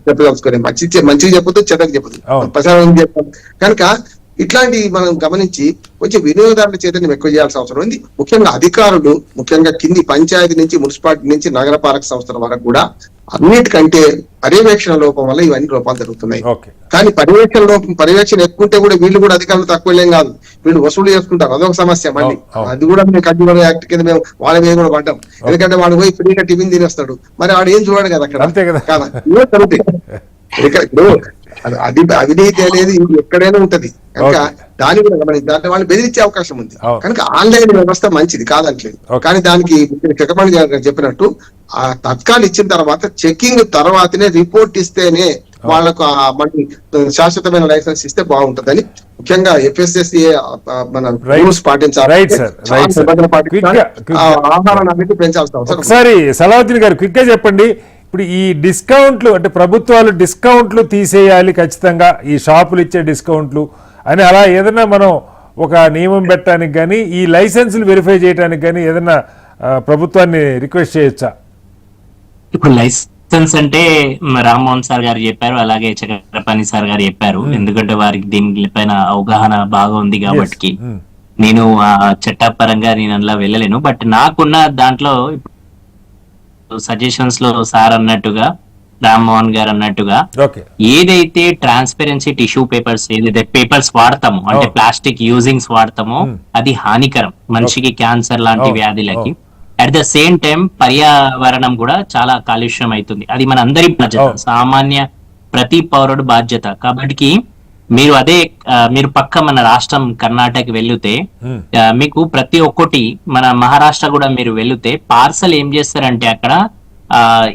చెప్పదలుచుకోలేదు, మంచిగా చెప్పదు, చెడ్డగా చెప్పదు, ప్రచారం చెప్పాను. కనుక ఇట్లాంటి మనం గమనించి కొంచెం వినియోగదారుల చైతన్యం ఎక్కువ చేయాల్సిన అవసరం ఉంది. ముఖ్యంగా అధికారులు, ముఖ్యంగా కింది పంచాయతీ నుంచి మున్సిపాలిటీ నుంచి నగరపాలక సంస్థల వరకు కూడా అన్నిటికంటే పర్యవేక్షణ లోపం వల్ల ఇవన్నీ లోపాలు జరుగుతున్నాయి. కానీ పర్యవేక్షణ ఎక్కువ ఉంటే కూడా వీళ్ళు కూడా అధికారులు తక్కువలేం కాదు, వీళ్ళు వసూలు చేసుకుంటారు, అదొక సమస్య. మళ్ళీ అది కూడా మేము కన్జ్యూమర్ యాక్ట్ కింద మేము వాళ్ళ మీద కూడా పడ్డాం. ఎందుకంటే వాడు పోయి ఫ్రీగా టిఫిన్ తినేస్తాడు, మరి వాడు ఏం చూడాడు కదా అక్కడ కాదా. అవినీతి అనేది ఎక్కడైనా ఉంటది కనుక దాన్ని కూడా గమనించి వాళ్ళు బెదిరించే అవకాశం ఉంది. కనుక ఆన్లైన్ వ్యవస్థ మంచిది కాదట్లేదు, కానీ దానికి చక్రపాణి గారు చెప్పినట్టు ఆ తత్కాలు ఇచ్చిన తర్వాత చెకింగ్ తర్వాతనే రిపోర్ట్ ఇస్తేనే వాళ్ళకు మళ్ళీ శాశ్వతమైన లైసెన్స్ ఇస్తే బాగుంటుందని ముఖ్యంగా FSSAI మన రూల్స్ పాటించాలి, ఆహారాన్ని పెంచాల్సిన అవసరం. ఒకసారి సలావుద్దీన్ గారు క్విక్ గా చెప్పండి, ఇప్పుడు ఈ డిస్కౌంట్లు అంటే ప్రభుత్వాలు డిస్కౌంట్లు తీసేయాలి ఖచ్చితంగా, ఈ షాపులు ఇచ్చే డిస్కౌంట్లు అని అలా ఏదైనా మనం ఒక నియమం పెట్టడానికి కానీ ఈ లైసెన్సులు వెరిఫై చేయడానికి కానీ ఏదైనా ప్రభుత్వాన్ని రిక్వెస్ట్ చేయొచ్చా? ఇప్పుడు లైసెన్స్ అంటే రామ్మోహన్ సార్ గారు చెప్పారు, అలాగే చక్రపాణి సార్ గారు చెప్పారు. ఎందుకంటే వారికి దీనిపైన అవగాహన బాగా ఉంది కాబట్టి నేను ఆ చట్టపరంగా నేను అలా వెళ్ళలేను. బట్ నాకున్న దాంట్లో సజెషన్స్ లో సార్ అన్నట్టుగా, రామ్మోహన్ గారు అన్నట్టుగా, ఏదైతే ట్రాన్స్పరెన్సీ టిష్యూ పేపర్స్, ఏదైతే పేపర్స్ వాడతామో అంటే ప్లాస్టిక్ యూజింగ్స్ వాడతామో అది హానికరం మనిషికి, క్యాన్సర్ లాంటి వ్యాధులకి. అట్ ద సేమ్ టైం పర్యావరణం కూడా చాలా కాలుష్యం అవుతుంది. అది మన అందరి బాధ్యత, సామాన్య ప్రతి పౌరుడు బాధ్యత. కాబట్టి మీరు పక్క మన రాష్ట్రం కర్ణాటక వెళ్తే మీకు ప్రతి ఒక్కటి, మన మహారాష్ట్ర కూడా మీరు వెళ్తే పార్సల్ ఏం చేస్తారంటే అక్కడ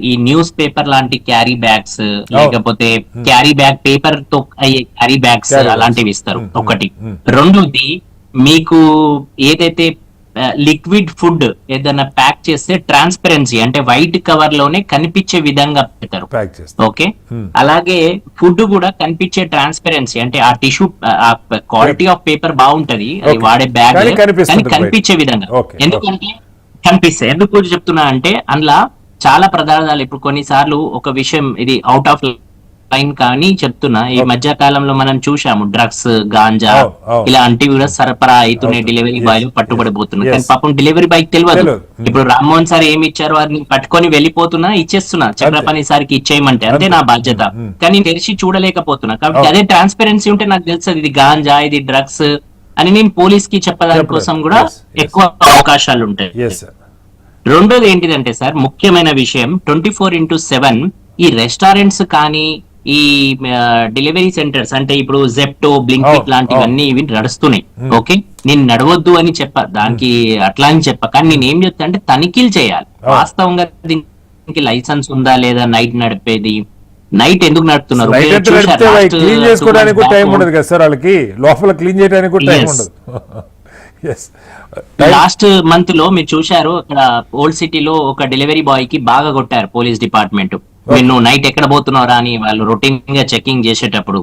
ఈ న్యూస్ పేపర్ లాంటి క్యారీ బ్యాగ్స్, లేకపోతే క్యారీ బ్యాగ్ పేపర్ తో అయ్యే క్యారీ బ్యాగ్స్ అలాంటివి ఇస్తారు. ఒకటి. రెండోది, మీకు ఏదైతే లిక్విడ్ ఫుడ్ ఏదైనా ప్యాక్ చేస్తే ట్రాన్స్పరెన్సీ అంటే వైట్ కవర్ లోనే కనిపించే విధంగా పెడతారు. ఓకే, అలాగే ఫుడ్ కూడా కనిపించే ట్రాన్స్పరెన్సీ అంటే ఆ టిష్యూ క్వాలిటీ ఆఫ్ పేపర్ బాగుంటది, అది వాడే బ్యాగ్ కానీ కనిపించే విధంగా. ఎందుకంటే కనిపిస్తాయి. ఎందుకు చెప్తున్నా అంటే అందులో చాలా పదార్థాలు, ఇప్పుడు కొన్నిసార్లు ఒక విషయం ఇది అవుట్ ఆఫ్ లైన్ కానీ చెప్తున్నా, ఈ మధ్య కాలంలో మనం చూసాము డ్రగ్స్, గాంజా ఇలాంటివి కూడా సరఫరా అవుతున్నాయి, డెలివరీ బాయ్ పట్టుబడిపోతున్నాయి. కానీ పాపం డెలివరీ బాయ్ తెలియదు. ఇప్పుడు రామ్మోహన్ సార్ ఏమి ఇచ్చారు, వారిని పట్టుకొని వెళ్ళిపోతున్నా, ఇచ్చేస్తున్నా, చక్రపాణి సార్కి ఇచ్చేయమంటే అంతే నా బాధ్యత, కానీ తెరిచి చూడలేకపోతున్నా. కాబట్టి అదే ట్రాన్స్పరెన్సీ ఉంటే నాకు తెలుస్తుంది ఇది గాంజా, ఇది డ్రగ్స్ అని నేను పోలీస్ కి చెప్పడానికి కోసం కూడా ఎక్కువ అవకాశాలు ఉంటాయి. రెండోది ఏంటిదంటే సార్, ముఖ్యమైన విషయం 24/7 ఈ రెస్టారెంట్స్ కానీ ఈ డెలివరీ సెంటర్స్ అంటే ఇప్పుడు జెప్టో, బ్లింకిట్ లాంటివన్నీ ఇవి నడుస్తున్నాయి. ఓకే, నేను నడవద్దు అని దానికి అట్లా అని కానీ నేను ఏం చెప్తా అంటే తనిఖీలు చేయాలి. వాస్తవంగా దీనికి లైసెన్స్ ఉందా లేదా, నైట్ నడిపేది, నైట్ ఎందుకు నడుపుతున్నారు, లాస్ట్ మంత్ లో మీరు చూశారు అక్కడ ఓల్డ్ సిటీలో ఒక డెలివరీ బాయ్ కి బాగా కొట్టారు పోలీస్ డిపార్ట్మెంట్. నువ్వు నైట్ ఎక్కడ పోతున్నారా అని వాళ్ళు రొటీన్ గా చెకింగ్ చేసేటప్పుడు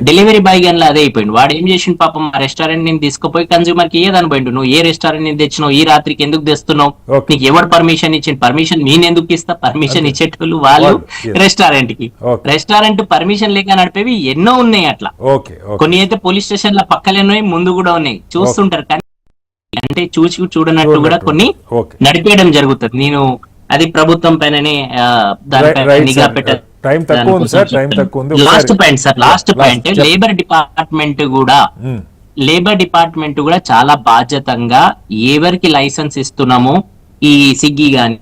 డెలివరీ బాయ్ గన్లో అదే అయిపోయింది. వాడు ఏం చేసిండు పాపం, ఆ రెస్టారెంట్ ని తీసుకుపోయి కన్స్యూమర్ కి ఏదని పోయిండు, నువ్వు ఏ రెస్టారెంట్ ని తెచ్చినావు, ఈ రాత్రికి ఎందుకు తెస్తున్నావు, నీకు ఎవరు పర్మిషన్ ఇచ్చింది, పర్మిషన్ నేను ఎందుకు ఇస్తా, పర్మిషన్ ఇచ్చేటోళ్ళు వాళ్ళు రెస్టారెంట్ కి. రెస్టారెంట్ పర్మిషన్ లేక నడిపేవి ఎన్నో ఉన్నాయి అట్లా. కొన్ని అయితే పోలీస్ స్టేషన్ లో పక్కలేనో ముందు కూడా ఉన్నాయి, చూస్తుంటారు. కానీ అంటే చూడనట్టు కూడా కొన్ని నడిపేయడం జరుగుతుంది. నేను అది ప్రభుత్వం పైననే దానిపై నిఘా పెట్టారు. Last point sir, last point, labour department కూడా చాలా బాధ్యతంగా ఎవరికి లైసెన్స్ ఇస్తున్నామో, ఈ స్విగ్గీ గానీ,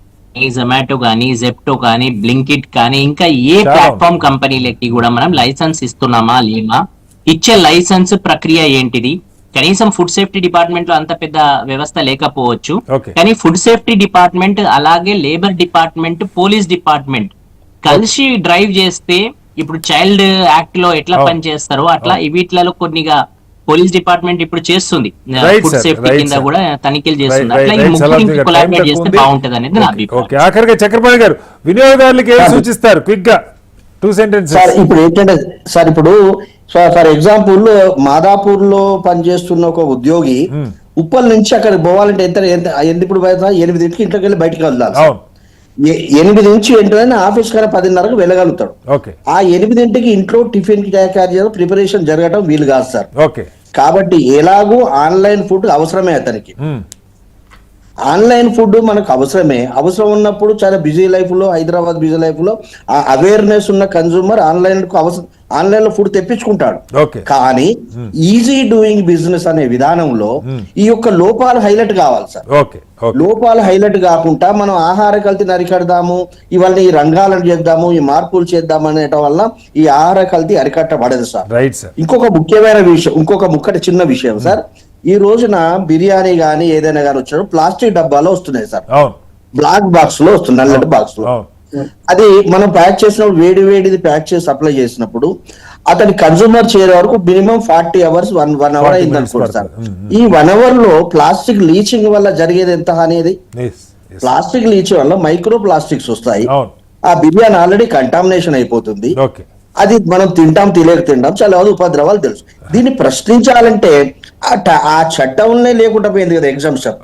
జొమాటో గానీ, జెప్టో గానీ, బ్లింకిట్ కానీ ఇంకా ఏ ప్లాట్ఫామ్ కంపెనీలకి కూడా మనం లైసెన్స్ ఇస్తున్నామా లేమా, ఇచ్చే లైసెన్స్ ప్రక్రియ ఏంటిది. కనీసం ఫుడ్ సేఫ్టీ డిపార్ట్మెంట్ లో అంత పెద్ద వ్యవస్థ లేకపోవచ్చు, కానీ ఫుడ్ సేఫ్టీ డిపార్ట్మెంట్ అలాగే లేబర్ డిపార్ట్మెంట్, పోలీస్ డిపార్ట్మెంట్ కలిసి డ్రైవ్ చేస్తే, ఇప్పుడు చైల్డ్ యాక్ట్ లో ఎట్లా పని చేస్తారో అట్లా వీటిలలో కొన్నిగా పోలీస్ డిపార్ట్మెంట్ ఇప్పుడు చేస్తుంది, ఫుడ్ సేఫ్టీ కింద కూడా తనిఖీలు చేస్తుంది. అట్లా ఈ ముగ్గురు కొలాబరేట్ చేస్తే బాగుంటది అనేది నా అభిప్రాయం. ఆఖరిగా చక్రపాణి గారు, వినియోగదారులకు ఏం సూచిస్తారు క్విక్ గా 2 sentences? ఇప్పుడు ఏంటంటే సార్, ఇప్పుడు ఫర్ ఎగ్జాంపుల్ మాదాపూర్ లో పనిచేస్తున్న ఒక ఉద్యోగి ఉప్పల్ నుంచి అక్కడ పోవాలంటే ఎంత ఇప్పుడు 8 ఇంట్లోకి వెళ్ళి బయటకు వెళ్ళాలి. 8 నుంచి ఏంటంటే ఆఫీస్ కానీ 10:30కు వెళ్ళగలుగుతాడు. ఆ 8 ఇంట్లో టిఫిన్ క్యారియర్ ప్రిపరేషన్ జరగడం వీలు కాదు సార్. కాబట్టి ఎలాగూ ఆన్లైన్ ఫుడ్ అవసరమే అతనికి. ఆన్లైన్ ఫుడ్ మనకు అవసరం ఉన్నప్పుడు చాలా బిజీ లైఫ్ లో, హైదరాబాద్ బిజీ లైఫ్ లో ఆ అవేర్నెస్ ఉన్న కన్సూమర్ ఆన్లైన్ లో ఫుడ్ తెప్పించుకుంటాడు. కానీ ఈజీ డూయింగ్ బిజినెస్ అనే విధానంలో ఈ యొక్క లోపాలు హైలైట్ కావాలి సార్. లోపాలు హైలైట్ కాకుండా మనం ఆహార కల్తీని అరికడదాము, ఇవాళ ఈ రంగాలను చేద్దాము, ఈ మార్పులు చేద్దాం అనేట వల్ల ఈ ఆహార కల్తీ అరికట్టబడదు సార్. ఇంకొక ముఖ్యమైన విషయం, చిన్న విషయం సార్, ఈ రోజున బిర్యానీ గానీ ఏదైనా కానీ వచ్చినప్పుడు ప్లాస్టిక్ డబ్బాలో వస్తున్నాయి సార్, బ్లాక్ బాక్స్ లో వస్తుంది, నల్లటి బాక్స్ లో. అది మనం ప్యాక్ చేసినప్పుడు వేడిది ప్యాక్ చేసి సప్లై చేసినప్పుడు అతని కన్సూమర్ చేరే వరకు మినిమం 40 hours 1 hour అయింది అనుకోండి సార్. ఈ 1 hour లో ప్లాస్టిక్ లీచింగ్ వల్ల జరిగేది ఎంత అనేది, ప్లాస్టిక్ లీచింగ్ వల్ల మైక్రో ప్లాస్టిక్స్ వస్తాయి. ఆ బిర్యానీ ఆల్రెడీ కంటామినేషన్ అయిపోతుంది. అది మనం తింటాం చాలా ఉపద్రవాలు తెలుసు. దీన్ని ప్రశ్నించాలంటే ఆ చట్టంలో లేకుండా పోయింది కదా ఎగ్జామ్షన్.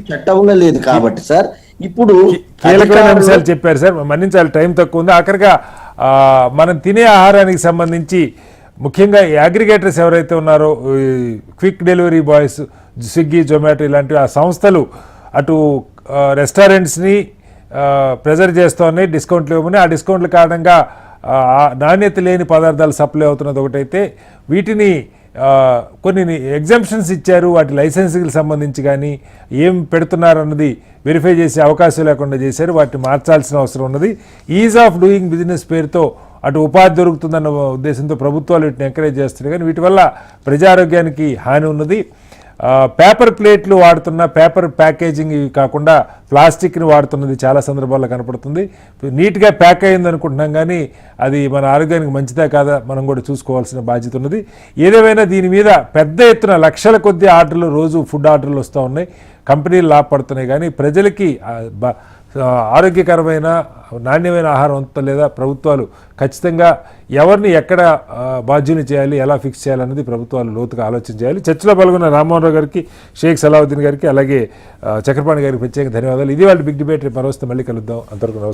చట్టంలో లేదు కాబట్టి సార్ ఇప్పుడు కీలకమైన అంశాలు చెప్పారు సార్, మన్నించాలి టైం తక్కువ ఉంది. ఆఖరిగా మనం తినే ఆహారానికి సంబంధించి ముఖ్యంగా ఈ అగ్రిగేటర్స్ ఎవరైతే ఉన్నారో, quick delivery boys, Swiggy, Zomato ఇలాంటి ఆ సంస్థలు అటు రెస్టారెంట్స్ని ప్రెజర్ చేస్తూ ఉన్నాయి డిస్కౌంట్లు ఇవ్వమని. ఆ డిస్కౌంట్ల కారణంగా నాణ్యత లేని పదార్థాలు సప్లై అవుతున్నది ఒకటైతే, వీటిని కొన్ని ఎగ్జామ్షన్స్ ఇచ్చారు. వాటి లైసెన్సింగ్కి సంబంధించి కానీ ఏం పెడుతున్నారు అన్నది వెరిఫై చేసే అవకాశం లేకుండా చేశారు. వాటిని మార్చాల్సిన అవసరం ఉన్నది. ఈజ్ ఆఫ్ డూయింగ్ బిజినెస్ పేరుతో అటు ఉపాధి దొరుకుతుందన్న ఉద్దేశంతో ప్రభుత్వాలు వీటిని ఎంకరేజ్ చేస్తున్నాయి. కానీ వీటి వల్ల ప్రజారోగ్యానికి హాని ఉన్నది. పేపర్ ప్లేట్లు వాడుతున్న, పేపర్ ప్యాకేజింగ్ ఇవి కాకుండా ప్లాస్టిక్ని వాడుతున్నది చాలా సందర్భాల్లో కనపడుతుంది. నీట్గా ప్యాక్ అయింది అనుకుంటున్నాం కానీ అది మన ఆరోగ్యానికి మంచిదా కాదా మనం కూడా చూసుకోవాల్సిన బాధ్యత ఉన్నది. ఏదేమైనా దీని మీద పెద్ద ఎత్తున లక్షల కొద్ది ఆర్డర్లు, రోజు ఫుడ్ ఆర్డర్లు వస్తూ ఉన్నాయి. కంపెనీలు లాభపడుతున్నాయి కానీ ప్రజలకి ఆరోగ్యకరమైన నాణ్యమైన ఆహారం అందుతలేదా? ప్రభుత్వాలు ఖచ్చితంగా ఎవరిని ఎక్కడ బాధ్యుని చేయాలి, ఎలా ఫిక్స్ చేయాలన్నది ప్రభుత్వాలు లోతుగా ఆలోచన చేయాలి. చర్చలో పాల్గొన్న రామ్మోహన్ రావు గారికి, షేక్ సలావుద్దీన్ గారికి, అలాగే చక్రపాణి గారికి ప్రత్యేక ధన్యవాదాలు. ఇది వాళ్ళ బిగ్ డిబేట్. మరొస్తే మళ్ళీ కలుద్దాం. అంతవరకు నమస్కారం.